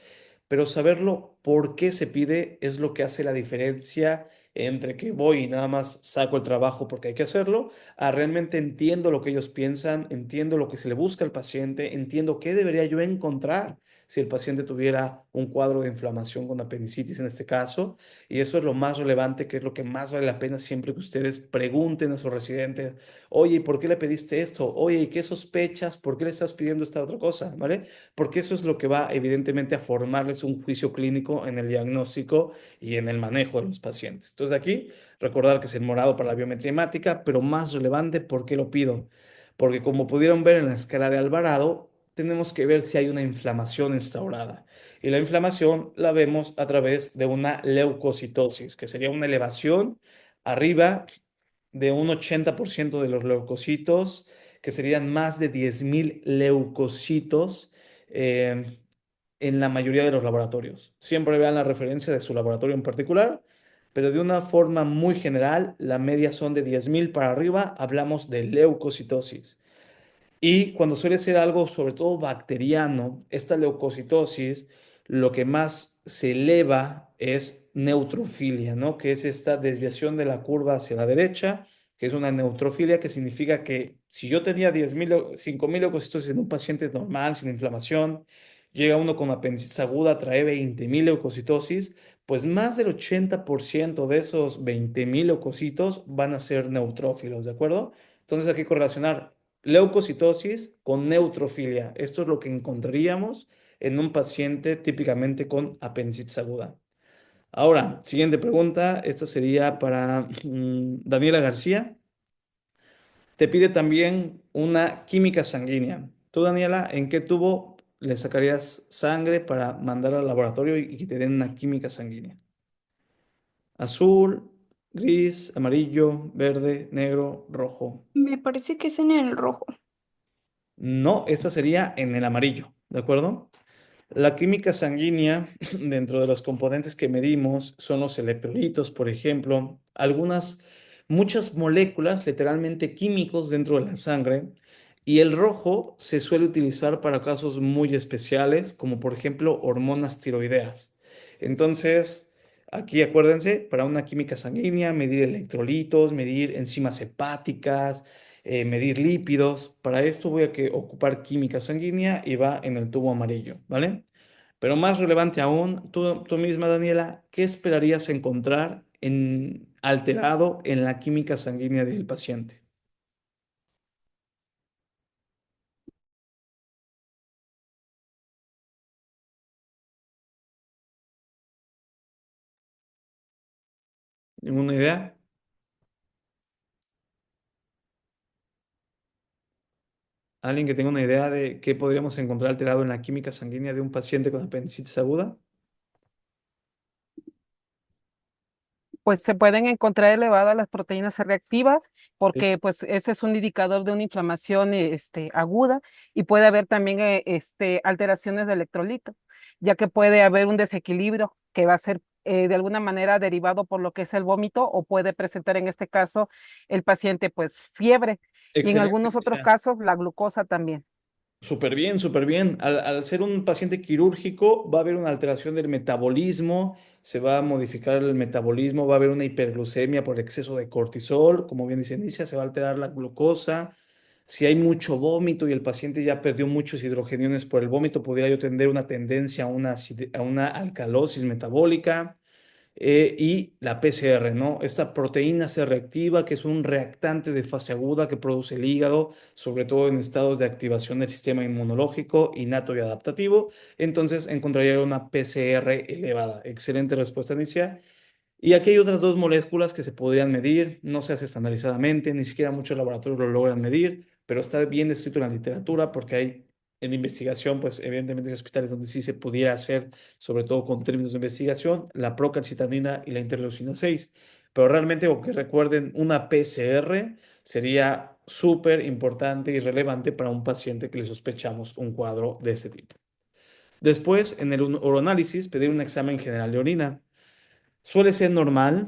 pero saberlo por qué se pide es lo que hace la diferencia entre que voy y nada más saco el trabajo porque hay que hacerlo, a realmente entiendo lo que ellos piensan, entiendo lo que se le busca al paciente, entiendo qué debería yo encontrar si el paciente tuviera un cuadro de inflamación con apendicitis en este caso. Y eso es lo más relevante, que es lo que más vale la pena siempre que ustedes pregunten a sus residentes, oye, ¿y por qué le pediste esto? Oye, ¿y qué sospechas? ¿Por qué le estás pidiendo esta otra cosa? ¿Vale? Porque eso es lo que va evidentemente a formarles un juicio clínico en el diagnóstico y en el manejo de los pacientes. Entonces aquí, recordar que es el morado para la biometría hemática, pero más relevante, ¿por qué lo pido? Porque como pudieron ver en la escala de Alvarado, tenemos que ver si hay una inflamación instaurada. Y la inflamación la vemos a través de una leucocitosis, que sería una elevación arriba de un 80% de los leucocitos, que serían más de 10.000 leucocitos eh, en la mayoría de los laboratorios. Siempre vean la referencia de su laboratorio en particular, pero de una forma muy general, la media son de 10.000 para arriba, hablamos de leucocitosis. Y cuando suele ser algo sobre todo bacteriano, esta leucocitosis, lo que más se eleva es neutrofilia, ¿no? Que es esta desviación de la curva hacia la derecha, que es una neutrofilia, que significa que si yo tenía 10.000, 5.000 leucocitos en un paciente normal, sin inflamación, llega uno con apendicitis aguda, trae 20.000 leucocitosis, pues más del 80% de esos 20.000 leucocitos van a ser neutrófilos, ¿de acuerdo? Entonces hay que correlacionar leucocitosis con neutrofilia. Esto es lo que encontraríamos en un paciente típicamente con apendicitis aguda. Ahora, siguiente pregunta. Esta sería para Daniela García. Te pide también una química sanguínea. Tú, Daniela, ¿en qué tubo le sacarías sangre para mandar al laboratorio y que te den una química sanguínea? Azul, gris, amarillo, verde, negro, rojo. Me parece que es en el rojo. No, esta sería en el amarillo, ¿de acuerdo? La química sanguínea, dentro de los componentes que medimos, son los electrolitos, por ejemplo, muchas moléculas, literalmente químicos dentro de la sangre, y el rojo se suele utilizar para casos muy especiales, como por ejemplo hormonas tiroideas. Entonces, aquí acuérdense, para una química sanguínea, medir electrolitos, medir enzimas hepáticas, medir lípidos. Para esto voy a ocupar química sanguínea y va en el tubo amarillo, ¿vale? Pero más relevante aún, tú misma, Daniela, ¿qué esperarías encontrar alterado en la química sanguínea del paciente? ¿Ninguna idea? ¿Alguien que tenga una idea de qué podríamos encontrar alterado en la química sanguínea de un paciente con apendicitis aguda? Pues se pueden encontrar elevadas las proteínas C reactivas Sí. porque pues ese es un indicador de una inflamación aguda y puede haber también alteraciones de electrolitos, ya que puede haber un desequilibrio que va a ser de alguna manera derivado por lo que es el vómito o puede presentar en este caso el paciente pues fiebre y en Excelente. algunos otros casos la glucosa también. Súper bien, súper bien. Al ser un paciente quirúrgico, va a haber una alteración del metabolismo, se va a modificar el metabolismo, va a haber una hiperglucemia por exceso de cortisol, como bien dice Inicia, se va a alterar la glucosa. Si hay mucho vómito y el paciente ya perdió muchos hidrogeniones por el vómito, pudiera yo tener una tendencia a una alcalosis metabólica. Y la PCR, ¿no? Esta proteína C reactiva, que es un reactante de fase aguda que produce el hígado, sobre todo en estados de activación del sistema inmunológico innato y adaptativo. Entonces encontraría una PCR elevada. Excelente respuesta, Inicia. Y aquí hay otras dos moléculas que se podrían medir, no se hace estandarizadamente, ni siquiera muchos laboratorios lo logran medir, pero está bien descrito en la literatura porque hay en investigación, pues evidentemente hay hospitales donde sí se pudiera hacer, sobre todo con términos de investigación, la procalcitonina y la interleucina 6. Pero realmente, o que recuerden, una PCR sería súper importante y relevante para un paciente que le sospechamos un cuadro de este tipo. Después, en el uroanálisis, pedir un examen general de orina. Suele ser normal,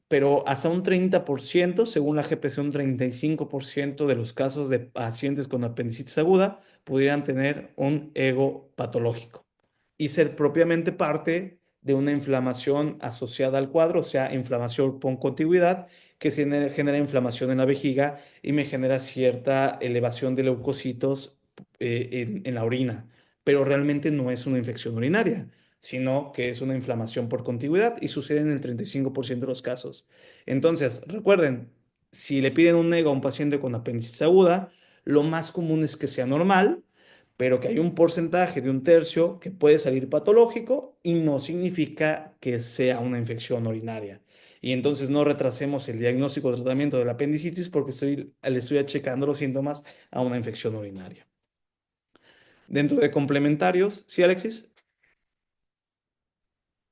pero hasta un 30%, según la GPC, un 35% de los casos de pacientes con apendicitis aguda pudieran tener un ego patológico y ser propiamente parte de una inflamación asociada al cuadro, o sea, inflamación con contigüidad, que genera inflamación en la vejiga y me genera cierta elevación de leucocitos en la orina. pero realmente no es una infección urinaria, sino que es una inflamación por contigüidad y sucede en el 35% de los casos. Entonces, recuerden, si le piden un nego a un paciente con apendicitis aguda, lo más común es que sea normal, pero que hay un porcentaje de un tercio que puede salir patológico y no significa que sea una infección urinaria. Y entonces no retrasemos el diagnóstico o tratamiento de la apendicitis porque le estoy achacando los síntomas a una infección urinaria. Dentro de complementarios, ¿sí, Alexis?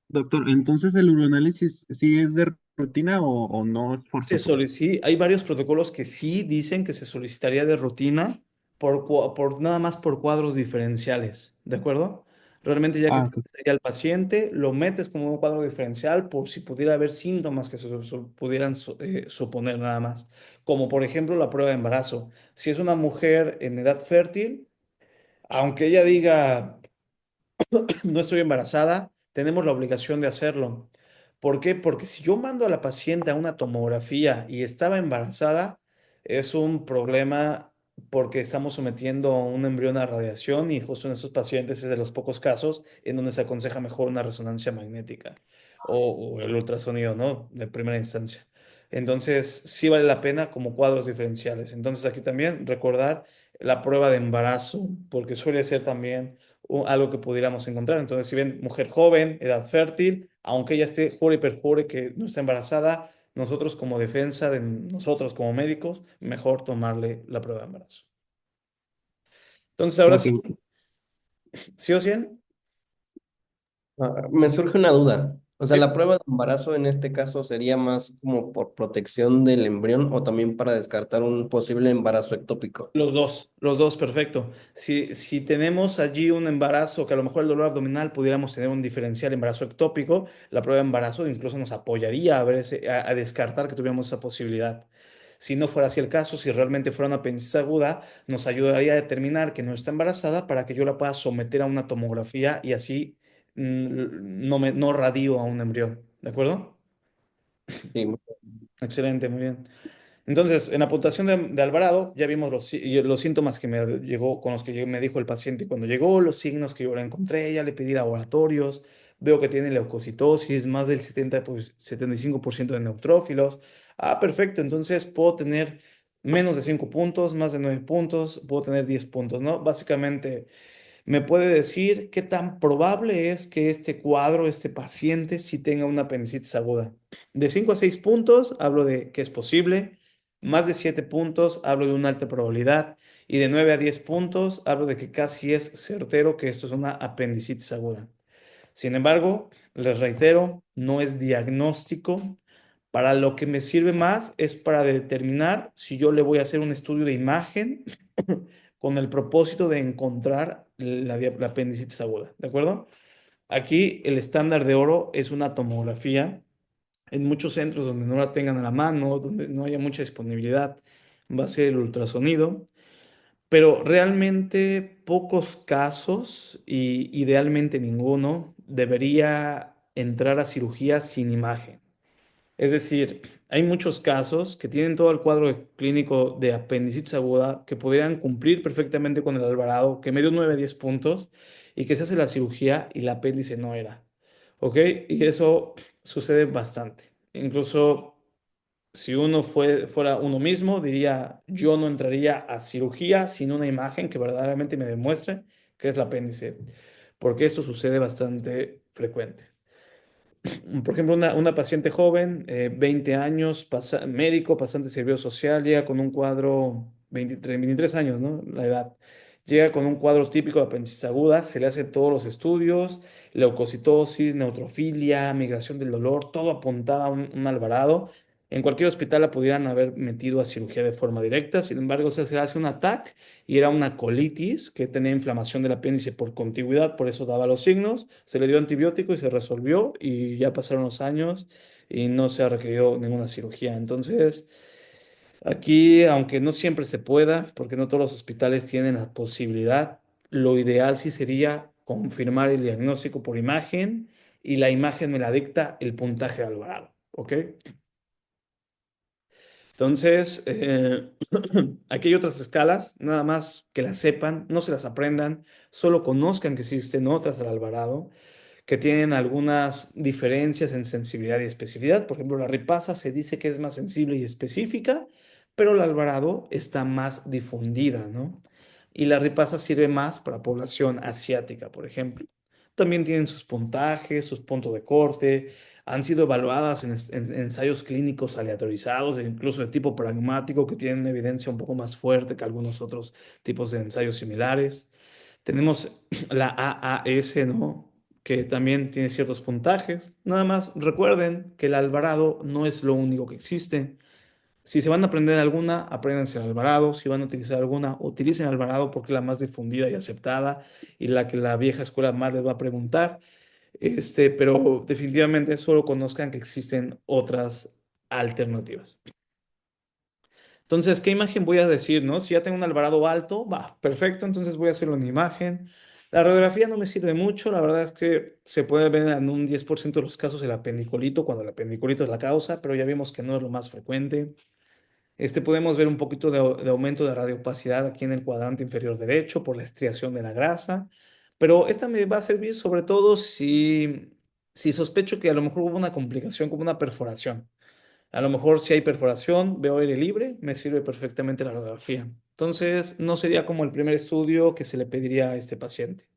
Doctor, entonces el uroanálisis sí es de rutina o no es forzoso. Sí, hay varios protocolos que sí dicen que se solicitaría de rutina por nada más por cuadros diferenciales, ¿de acuerdo? Realmente ya que Ah, ok. tienes ahí al paciente, lo metes como un cuadro diferencial por si pudiera haber síntomas que pudieran suponer nada más, como por ejemplo la prueba de embarazo. Si es una mujer en edad fértil, aunque ella diga no estoy embarazada, tenemos la obligación de hacerlo. ¿Por qué? Porque si yo mando a la paciente a una tomografía y estaba embarazada, es un problema porque estamos sometiendo a un embrión a radiación y justo en esos pacientes es de los pocos casos en donde se aconseja mejor una resonancia magnética o el ultrasonido, ¿no? De primera instancia. Entonces, sí vale la pena como cuadros diferenciales. Entonces, aquí también recordar la prueba de embarazo, porque suele ser también algo que pudiéramos encontrar. Entonces, si ven mujer joven, edad fértil, aunque ella esté jure y perjure que no está embarazada, nosotros como defensa de nosotros como médicos, mejor tomarle la prueba de embarazo. Entonces, ahora Ok. sí, ¿sí o sí? Me surge una duda. O sea, Sí. ¿la prueba de embarazo en este caso sería más como por protección del embrión o también para descartar un posible embarazo ectópico? Los dos, perfecto. Si tenemos allí un embarazo, que a lo mejor el dolor abdominal pudiéramos tener un diferencial embarazo ectópico, la prueba de embarazo incluso nos apoyaría a descartar que tuviéramos esa posibilidad. Si no fuera así el caso, si realmente fuera una apendicitis aguda, nos ayudaría a determinar que no está embarazada para que yo la pueda someter a una tomografía y así no radio a un embrión. ¿De acuerdo? Sí, Excelente, muy bien. Entonces, en la puntuación de Alvarado ya vimos los síntomas que me llegó, con los que me dijo el paciente cuando llegó, los signos que yo le encontré, ya le pedí laboratorios, veo que tiene leucocitosis, más del 75% de neutrófilos. Ah, perfecto, entonces puedo tener menos de 5 puntos, más de 9 puntos, puedo tener 10 puntos, ¿no? Básicamente me puede decir qué tan probable es que este cuadro, este paciente, sí tenga una apendicitis aguda. De 5 a 6 puntos, hablo de que es posible. Más de 7 puntos, hablo de una alta probabilidad. Y de 9 a 10 puntos, hablo de que casi es certero que esto es una apendicitis aguda. Sin embargo, les reitero, no es diagnóstico. Para lo que me sirve más es para determinar si yo le voy a hacer un estudio de imagen con el propósito de encontrar la apendicitis aguda, ¿de acuerdo? Aquí el estándar de oro es una tomografía. En muchos centros donde no la tengan a la mano, donde no haya mucha disponibilidad, va a ser el ultrasonido. Pero realmente pocos casos, y idealmente ninguno, debería entrar a cirugía sin imagen. Es decir, hay muchos casos que tienen todo el cuadro clínico de apendicitis aguda que podrían cumplir perfectamente con el Alvarado, que me dio 9 a 10 puntos, y que se hace la cirugía y la apéndice no era. ¿Ok? Y eso sucede bastante. Incluso si uno fuera uno mismo, diría, yo no entraría a cirugía sin una imagen que verdaderamente me demuestre que es la apéndice, porque esto sucede bastante frecuente. Por ejemplo, una paciente joven, 20 años, médico, pasante de servicio social, llega con un cuadro, 23 años, ¿no? La edad. Llega con un cuadro típico de apendicitis aguda, se le hacen todos los estudios, leucocitosis, neutrofilia, migración del dolor, todo apuntaba a un Alvarado. En cualquier hospital la pudieran haber metido a cirugía de forma directa, sin embargo, se le hace un ataque y era una colitis que tenía inflamación del apéndice por contigüidad, por eso daba los signos. Se le dio antibiótico y se resolvió y ya pasaron los años y no se ha requerido ninguna cirugía. Entonces, aquí, aunque no siempre se pueda, porque no todos los hospitales tienen la posibilidad, lo ideal sí sería confirmar el diagnóstico por imagen y la imagen me la dicta el puntaje de Alvarado, ¿ok? Entonces, aquí hay otras escalas, nada más que las sepan, no se las aprendan, solo conozcan que existen otras al Alvarado, que tienen algunas diferencias en sensibilidad y especificidad. Por ejemplo, la ripasa se dice que es más sensible y específica, pero la Alvarado está más difundida, ¿no? Y la ripasa sirve más para población asiática, por ejemplo. También tienen sus puntajes, sus puntos de corte, han sido evaluadas en ensayos clínicos aleatorizados e incluso de tipo pragmático que tienen evidencia un poco más fuerte que algunos otros tipos de ensayos similares. Tenemos la AAS, ¿no? Que también tiene ciertos puntajes. Nada más recuerden que el Alvarado no es lo único que existe. Si se van a aprender alguna, apréndanse el Alvarado. Si van a utilizar alguna, utilicen el Alvarado porque es la más difundida y aceptada y la que la vieja escuela más les va a preguntar. Pero definitivamente solo conozcan que existen otras alternativas. Entonces, ¿qué imagen voy a decir, no? Si ya tengo un Alvarado alto, va, perfecto, entonces voy a hacerlo en imagen. La radiografía no me sirve mucho, la verdad es que se puede ver en un 10% de los casos el apendicolito, cuando el apendicolito es la causa, pero ya vimos que no es lo más frecuente. Podemos ver un poquito de aumento de radiopacidad aquí en el cuadrante inferior derecho por la estriación de la grasa, pero esta me va a servir sobre todo si sospecho que a lo mejor hubo una complicación como una perforación. A lo mejor si hay perforación, veo aire libre, me sirve perfectamente la radiografía. Entonces, no sería como el primer estudio que se le pediría a este paciente.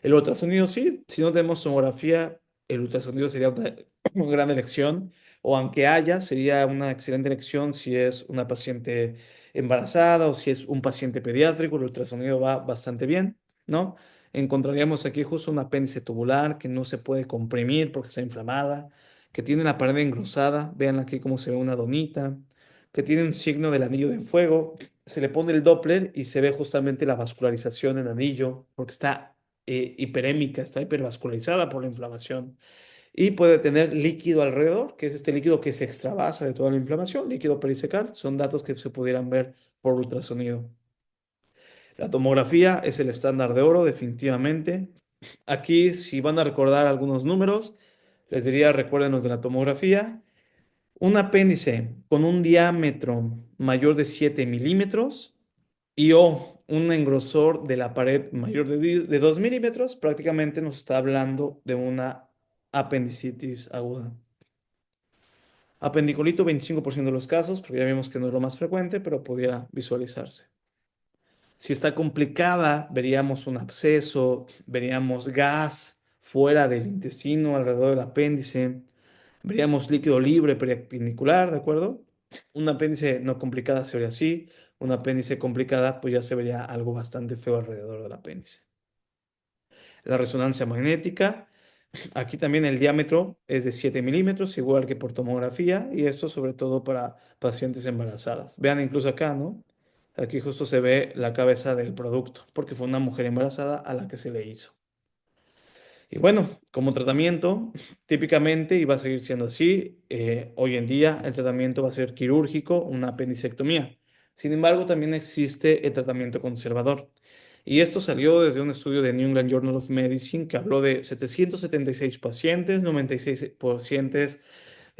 El ultrasonido sí, si no tenemos tomografía, el ultrasonido sería una, una gran elección, o aunque haya, sería una excelente elección si es una paciente embarazada o si es un paciente pediátrico, el ultrasonido va bastante bien, ¿no? Encontraríamos aquí justo un apéndice tubular que no se puede comprimir porque está inflamada, que tiene la pared engrosada, vean aquí cómo se ve una donita, que tiene un signo del anillo de fuego, se le pone el Doppler y se ve justamente la vascularización en anillo, porque está hiperémica, está hipervascularizada por la inflamación y puede tener líquido alrededor, que es este líquido que se extravasa de toda la inflamación, líquido perisecal, son datos que se pudieran ver por ultrasonido. La tomografía es el estándar de oro, definitivamente. Aquí, si van a recordar algunos números, les diría, recuérdenos de la tomografía. Un apéndice con un diámetro mayor de 7 milímetros y o un engrosor de la pared mayor de 2 milímetros, prácticamente nos está hablando de una apendicitis aguda. Apendicolito, 25% de los casos, porque ya vimos que no es lo más frecuente, pero pudiera visualizarse. Si está complicada, veríamos un absceso, veríamos gas fuera del intestino, alrededor del apéndice, veríamos líquido libre periapindicular, ¿de acuerdo? Un apéndice no complicada se vería así, un apéndice complicada pues ya se vería algo bastante feo alrededor del apéndice. La resonancia magnética, aquí también el diámetro es de 7 milímetros, igual que por tomografía, y esto sobre todo para pacientes embarazadas. Vean incluso acá, ¿no? Aquí justo se ve la cabeza del producto, porque fue una mujer embarazada a la que se le hizo. Y bueno, como tratamiento, típicamente, y va a seguir siendo así, hoy en día el tratamiento va a ser quirúrgico, una apendicectomía. Sin embargo, también existe el tratamiento conservador. Y esto salió desde un estudio de New England Journal of Medicine que habló de 776 pacientes, 96 pacientes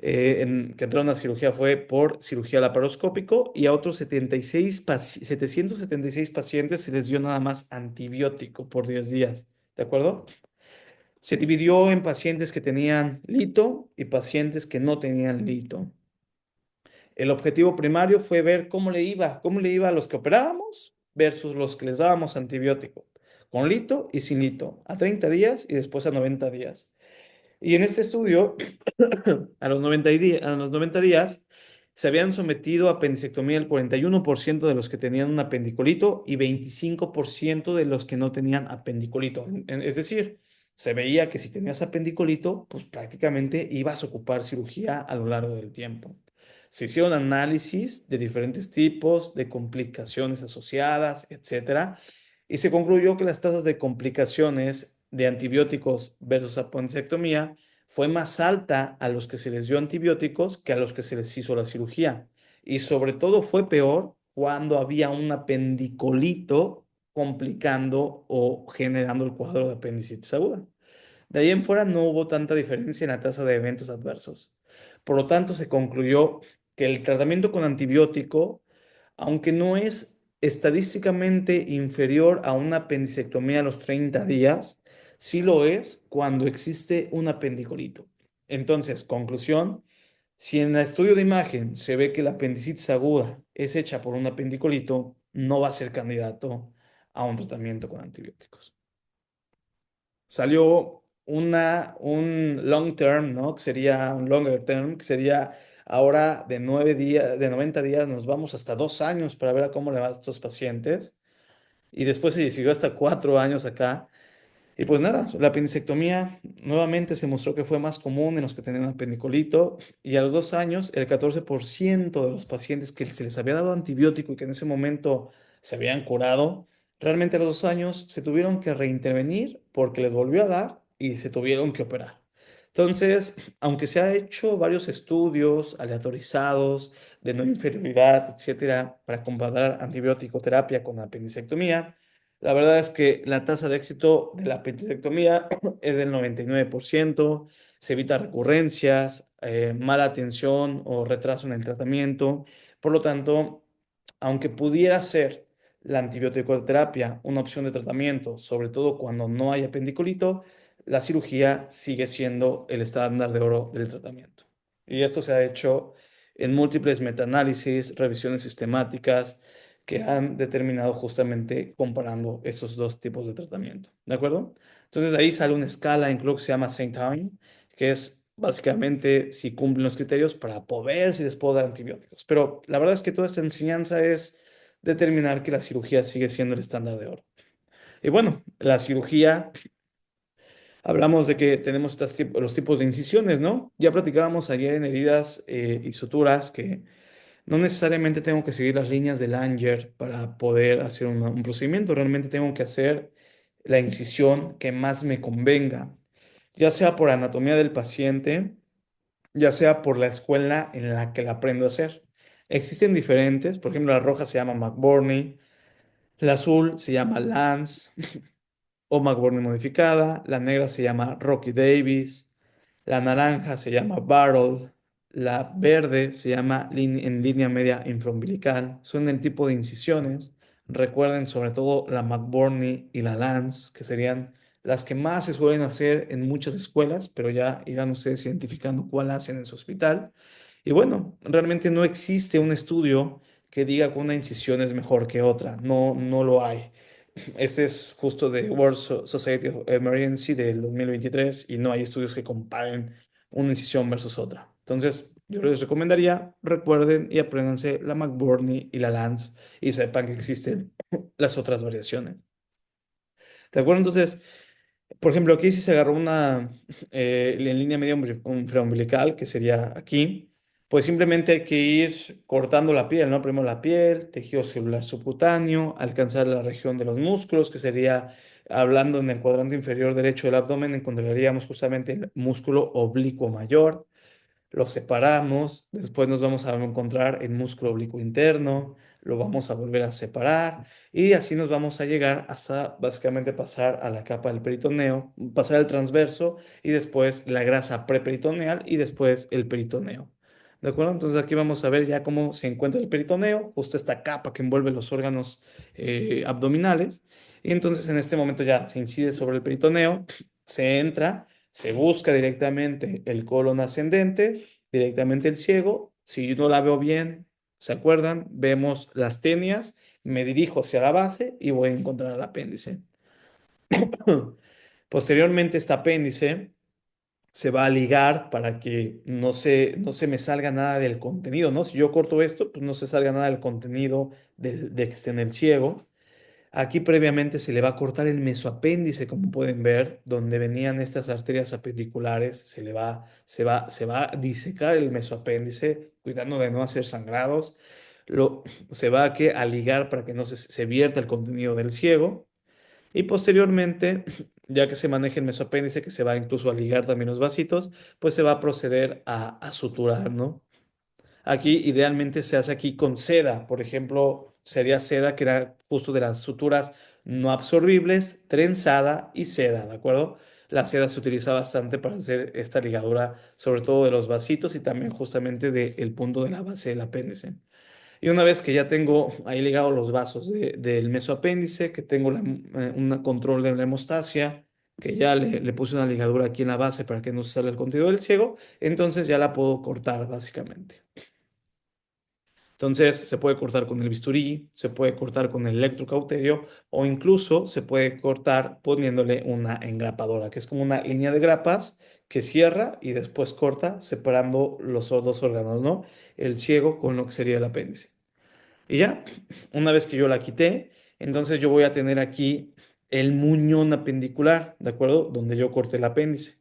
que entraron a cirugía fue por cirugía laparoscópico y a otros 776 pacientes se les dio nada más antibiótico por 10 días. ¿De acuerdo? Se dividió en pacientes que tenían lito y pacientes que no tenían lito. El objetivo primario fue ver cómo le iba a los que operábamos versus los que les dábamos antibiótico, con lito y sin lito, a 30 días y después a 90 días. Y en este estudio, a los 90 días, se habían sometido a apendicectomía el 41% de los que tenían un apendicolito y 25% de los que no tenían apendicolito. Es decir, se veía que si tenías apendicolito, pues prácticamente ibas a ocupar cirugía a lo largo del tiempo. Se hicieron análisis de diferentes tipos de complicaciones asociadas, etcétera, y se concluyó que las tasas de complicaciones de antibióticos versus apendicectomía fue más alta a los que se les dio antibióticos que a los que se les hizo la cirugía. Y sobre todo fue peor cuando había un apendicolito complicando o generando el cuadro de apendicitis aguda. De ahí en fuera no hubo tanta diferencia en la tasa de eventos adversos. Por lo tanto, se concluyó que el tratamiento con antibiótico, aunque no es estadísticamente inferior a una apendicectomía a los 30 días, sí lo es cuando existe un apendicolito. Entonces, conclusión, si en el estudio de imagen se ve que la apendicitis aguda es hecha por un apendicolito, no va a ser candidato a un tratamiento con antibióticos. Salió un long term, ¿no? Que sería un longer term, que sería ahora de 9 días, de 90 días, nos vamos hasta 2 años para ver a cómo le va a estos pacientes. Y después se siguió hasta 4 años acá. Y pues nada, la apendicectomía nuevamente se mostró que fue más común en los que tenían apendicolito y a los 2 años el 14% de los pacientes que se les había dado antibiótico y que en ese momento se habían curado, realmente a los 2 años se tuvieron que reintervenir porque les volvió a dar y se tuvieron que operar. Entonces, aunque se ha hecho varios estudios aleatorizados de no inferioridad, etcétera, para comparar antibiótico terapia con apendicectomía, la verdad es que la tasa de éxito de la apendicectomía es del 99%, se evita recurrencias, mala atención o retraso en el tratamiento. Por lo tanto, aunque pudiera ser la antibiótico-terapia una opción de tratamiento, sobre todo cuando no hay apendiculito, la cirugía sigue siendo el estándar de oro del tratamiento. Y esto se ha hecho en múltiples metaanálisis, revisiones sistemáticas que han determinado justamente comparando esos dos tipos de tratamiento. ¿De acuerdo? Entonces ahí sale una escala, incluso que se llama Saint Time, que es básicamente si cumplen los criterios para poder, si les puedo dar antibióticos. Pero la verdad es que toda esta enseñanza es determinar que la cirugía sigue siendo el estándar de oro. Y bueno, la cirugía, hablamos de que tenemos los tipos de incisiones, ¿no? Ya platicábamos ayer en heridas y suturas que no necesariamente tengo que seguir las líneas del Langer para poder hacer un procedimiento. Realmente tengo que hacer la incisión que más me convenga, ya sea por anatomía del paciente, ya sea por la escuela en la que la aprendo a hacer. Existen diferentes, por ejemplo, la roja se llama McBurney, la azul se llama Lance o McBurney modificada, la negra se llama Rocky Davis, la naranja se llama Barrel, la verde se llama en línea media infraumbilical. Son el tipo de incisiones. Recuerden sobre todo la McBurney y la Lance, que serían las que más se suelen hacer en muchas escuelas, pero ya irán ustedes identificando cuál hacen en su hospital. Y bueno, realmente no existe un estudio que diga que una incisión es mejor que otra. No, no lo hay. Este es justo de World Society of Emergency del 2023 y no hay estudios que comparen una incisión versus otra. Entonces, yo les recomendaría, recuerden y apréndanse la McBurney y la Lance y sepan que existen las otras variaciones. ¿De acuerdo? Entonces, por ejemplo, aquí si se agarró una en línea media infraumbilical, que sería aquí, pues simplemente hay que ir cortando la piel, ¿no? Primero la piel, tejido celular subcutáneo, alcanzar la región de los músculos, que sería, hablando en el cuadrante inferior derecho del abdomen, encontraríamos justamente el músculo oblicuo mayor. Lo separamos, después nos vamos a encontrar el músculo oblicuo interno, lo vamos a volver a separar y así nos vamos a llegar hasta básicamente pasar a la capa del peritoneo, pasar el transverso y después la grasa preperitoneal y después el peritoneo. ¿De acuerdo? Entonces aquí vamos a ver ya cómo se encuentra el peritoneo, justo esta capa que envuelve los órganos abdominales. Y entonces en este momento ya se incide sobre el peritoneo, se entra, se busca directamente el colon ascendente, directamente el ciego. Si yo no la veo bien, ¿se acuerdan? Vemos las tenias, me dirijo hacia la base y voy a encontrar el apéndice. Posteriormente, este apéndice se va a ligar para que no se me salga nada del contenido, ¿no? Si yo corto esto, pues no se salga nada del contenido de que esté en el ciego. Aquí previamente se le va a cortar el mesoapéndice, como pueden ver, donde venían estas arterias apendiculares, se va a disecar el mesoapéndice, cuidando de no hacer sangrados. Se va a ligar para que no se vierta el contenido del ciego. Y posteriormente, ya que se maneja el mesoapéndice, que se va incluso a ligar también los vasitos, pues se va a proceder a suturar, ¿no? Aquí idealmente se hace aquí con seda, por ejemplo, sería seda que era justo de las suturas no absorbibles, trenzada y seda, ¿de acuerdo? la seda se utiliza bastante para hacer esta ligadura, sobre todo de los vasitos y también justamente del punto de la base del apéndice. Y una vez que ya tengo ahí ligados los vasos del mesoapéndice, que tengo un control de la hemostasia, que ya le puse una ligadura aquí en la base para que no se salga el contenido del ciego, entonces ya la puedo cortar básicamente. Entonces se puede cortar con el bisturí, se puede cortar con el electrocauterio o incluso se puede cortar poniéndole una engrapadora, que es como una línea de grapas que cierra y después corta separando los dos órganos, ¿no? El ciego con lo que sería el apéndice. Y ya, una vez que yo la quité, entonces yo voy a tener aquí el muñón apendicular, ¿de acuerdo? Donde yo corté el apéndice.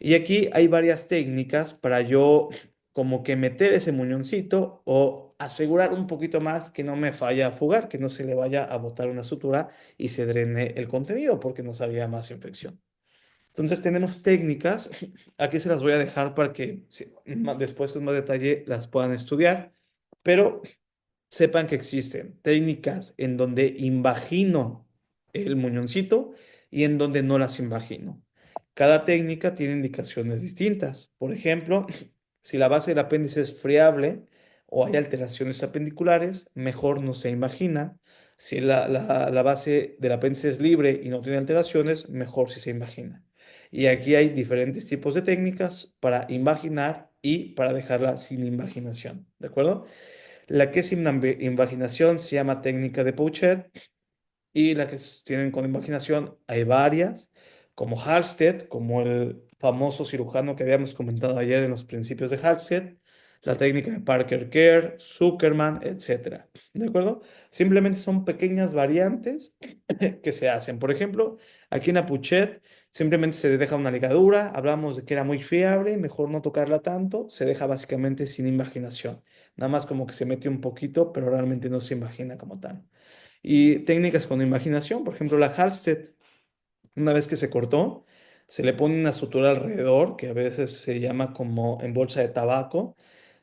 Y aquí hay varias técnicas para yo como que meter ese muñoncito o asegurar un poquito más que no me falla a fugar, que no se le vaya a botar una sutura y se drene el contenido porque no había más infección. Entonces tenemos técnicas, aquí se las voy a dejar para que después con más detalle las puedan estudiar, pero sepan que existen técnicas en donde invagino el muñoncito y en donde no las invagino. Cada técnica tiene indicaciones distintas. Por ejemplo, si la base del apéndice es friable o hay alteraciones apendiculares, mejor no se invagina. Si la base del apéndice es libre y no tiene alteraciones, mejor si se invagina. Y aquí hay diferentes tipos de técnicas para invaginar y para dejarla sin invaginación. ¿De acuerdo? La que es invaginación se llama técnica de Pouchet y la que tienen con invaginación hay varias, como Halsted, como el famoso cirujano que habíamos comentado ayer en los principios de Halsted, la técnica de Parker Kerr, Zuckerman, etcétera. ¿De acuerdo? Simplemente son pequeñas variantes que se hacen. Por ejemplo, aquí en la Pouchet simplemente se deja una ligadura, hablamos de que era muy fiable, mejor no tocarla tanto, se deja básicamente sin invaginación. Nada más como que se mete un poquito, pero realmente no se imagina como tal. Y técnicas con imaginación, por ejemplo, la Halsted, una vez que se cortó, se le pone una sutura alrededor, que a veces se llama como en bolsa de tabaco.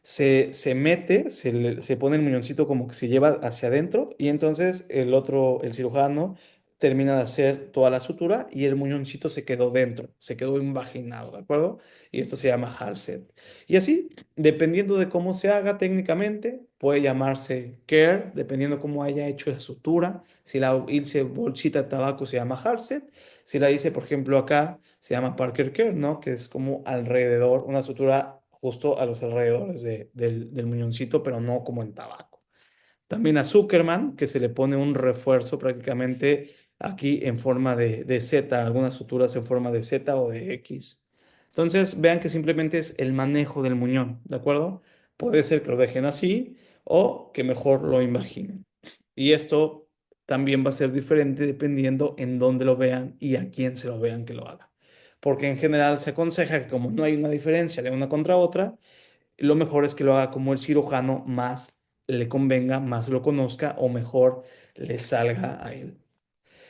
Se mete, se pone el muñoncito como que se lleva hacia adentro y entonces el cirujano, termina de hacer toda la sutura y el muñoncito se quedó dentro, se quedó invaginado, ¿de acuerdo? Y esto se llama Halsted. Y así, dependiendo de cómo se haga técnicamente, puede llamarse care, dependiendo cómo haya hecho la sutura. Si la hice bolsita de tabaco se llama Halsted. Si la hice, por ejemplo, acá, se llama Parker Care, ¿no? Que es como alrededor, una sutura justo a los alrededores del muñoncito, pero no como en tabaco. También a Zuckerman, que se le pone un refuerzo prácticamente aquí en forma de Z, algunas suturas en forma de Z o de X. Entonces, vean que simplemente es el manejo del muñón, ¿de acuerdo? Puede ser que lo dejen así o que mejor lo imaginen. Y esto también va a ser diferente dependiendo en dónde lo vean y a quién se lo vean que lo haga. Porque en general se aconseja que como no hay una diferencia de una contra otra, lo mejor es que lo haga como el cirujano más le convenga, más lo conozca o mejor le salga a él.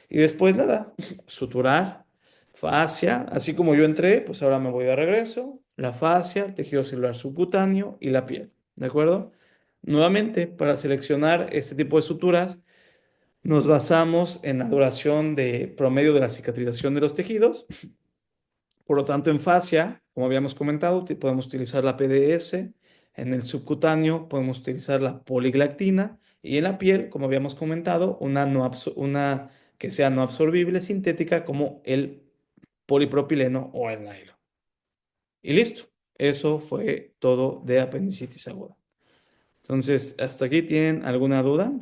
Y después nada, suturar, fascia, así como yo entré, pues ahora me voy de regreso, la fascia, el tejido celular subcutáneo y la piel, ¿de acuerdo? Nuevamente, para seleccionar este tipo de suturas, nos basamos en la duración de promedio de la cicatrización de los tejidos. Por lo tanto, en fascia, como habíamos comentado, podemos utilizar la PDS, en el subcutáneo podemos utilizar la poliglactina y en la piel, como habíamos comentado, una que sea no absorbible sintética como el polipropileno o el nylon. Y listo, eso fue todo de apendicitis aguda. Entonces, ¿hasta aquí tienen alguna duda?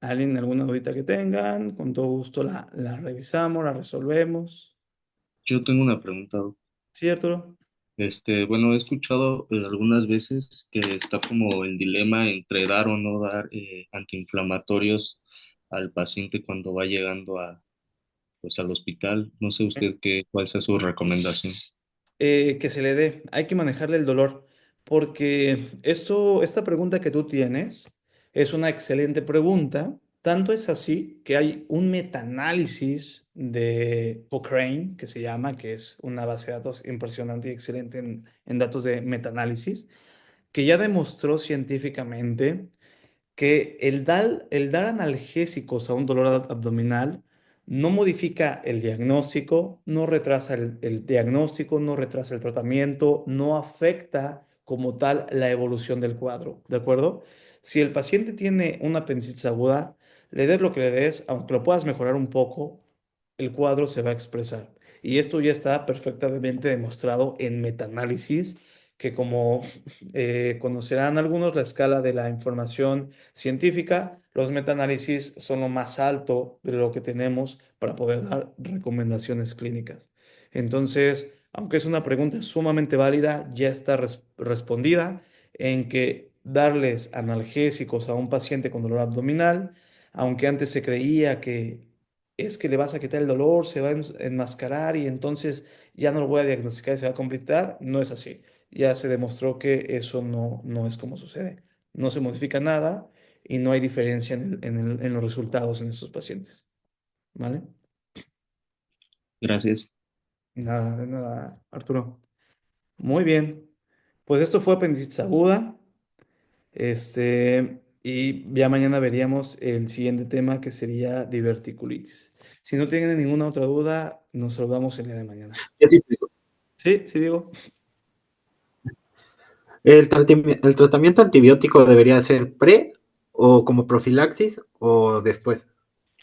¿Alguien alguna dudita que tengan? Con todo gusto la revisamos, la resolvemos. Yo tengo una pregunta. ¿Cierto? Bueno, he escuchado algunas veces que está como el dilema entre dar o no dar antiinflamatorios al paciente cuando va llegando pues, al hospital. No sé usted cuál sea su recomendación. Que se le dé. Hay que manejarle el dolor, porque esta pregunta que tú tienes es una excelente pregunta. Tanto es así que hay un metaanálisis de Cochrane, que se llama, que es una base de datos impresionante y excelente en datos de metaanálisis, que ya demostró científicamente que el dar analgésicos a un dolor abdominal no modifica el diagnóstico, no retrasa el diagnóstico, no retrasa el tratamiento, no afecta como tal la evolución del cuadro, ¿de acuerdo? Si el paciente tiene una apendicitis aguda, le des lo que le des, aunque lo puedas mejorar un poco, el cuadro se va a expresar. Y esto ya está perfectamente demostrado en metaanálisis, que como conocerán algunos, la escala de la información científica, los metaanálisis son lo más alto de lo que tenemos para poder dar recomendaciones clínicas. Entonces, aunque es una pregunta sumamente válida, ya está respondida en que darles analgésicos a un paciente con dolor abdominal, aunque antes se creía que es que le vas a quitar el dolor, se va a enmascarar y entonces ya no lo voy a diagnosticar y se va a completar, no es así. Ya se demostró que eso no es como sucede. No se modifica nada y no hay diferencia en los resultados en estos pacientes. ¿Vale? Gracias. Nada, de nada, Arturo. Muy bien. Pues esto fue apendicitis aguda. Y ya mañana veríamos el siguiente tema que sería diverticulitis. Si no tienen ninguna otra duda, nos saludamos el día de mañana. Ya sí explico. Sí, sí, digo. ¿El tratamiento antibiótico debería ser pre o como profilaxis o después?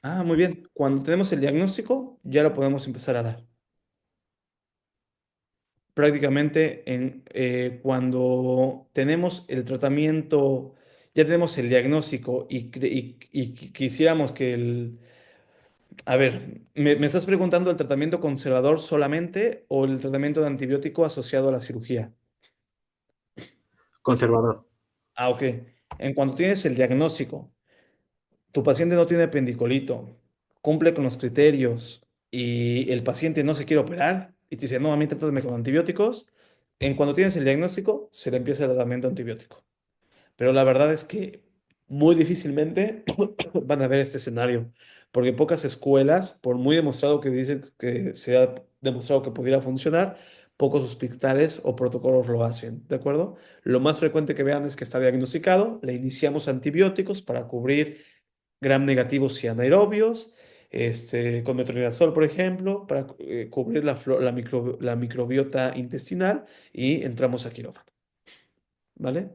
Ah, muy bien. Cuando tenemos el diagnóstico, ya lo podemos empezar a dar. Prácticamente cuando tenemos el tratamiento, ya tenemos el diagnóstico y quisiéramos que el... A ver, ¿me estás preguntando el tratamiento conservador solamente o el tratamiento de antibiótico asociado a la cirugía? Conservador. Ah, ok. En cuanto tienes el diagnóstico, tu paciente no tiene pendicolito, cumple con los criterios y el paciente no se quiere operar y te dice, no, a mí trátame con antibióticos, en cuando tienes el diagnóstico, se le empieza el tratamiento antibiótico. Pero la verdad es que muy difícilmente van a ver este escenario, porque pocas escuelas, por muy demostrado que dicen que se ha demostrado que pudiera funcionar, pocos hospitales o protocolos lo hacen, ¿de acuerdo? Lo más frecuente que vean es que está diagnosticado, le iniciamos antibióticos para cubrir gram negativos y anaerobios, con metronidazol, por ejemplo, para cubrir la microbiota intestinal y entramos a quirófano, ¿vale?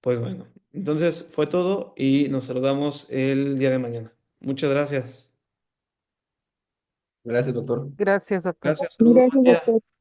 Pues bueno, entonces fue todo y nos saludamos el día de mañana. Muchas gracias. Gracias, doctor. Gracias, doctor. Gracias, saludos, buen Gracias, día. doctor.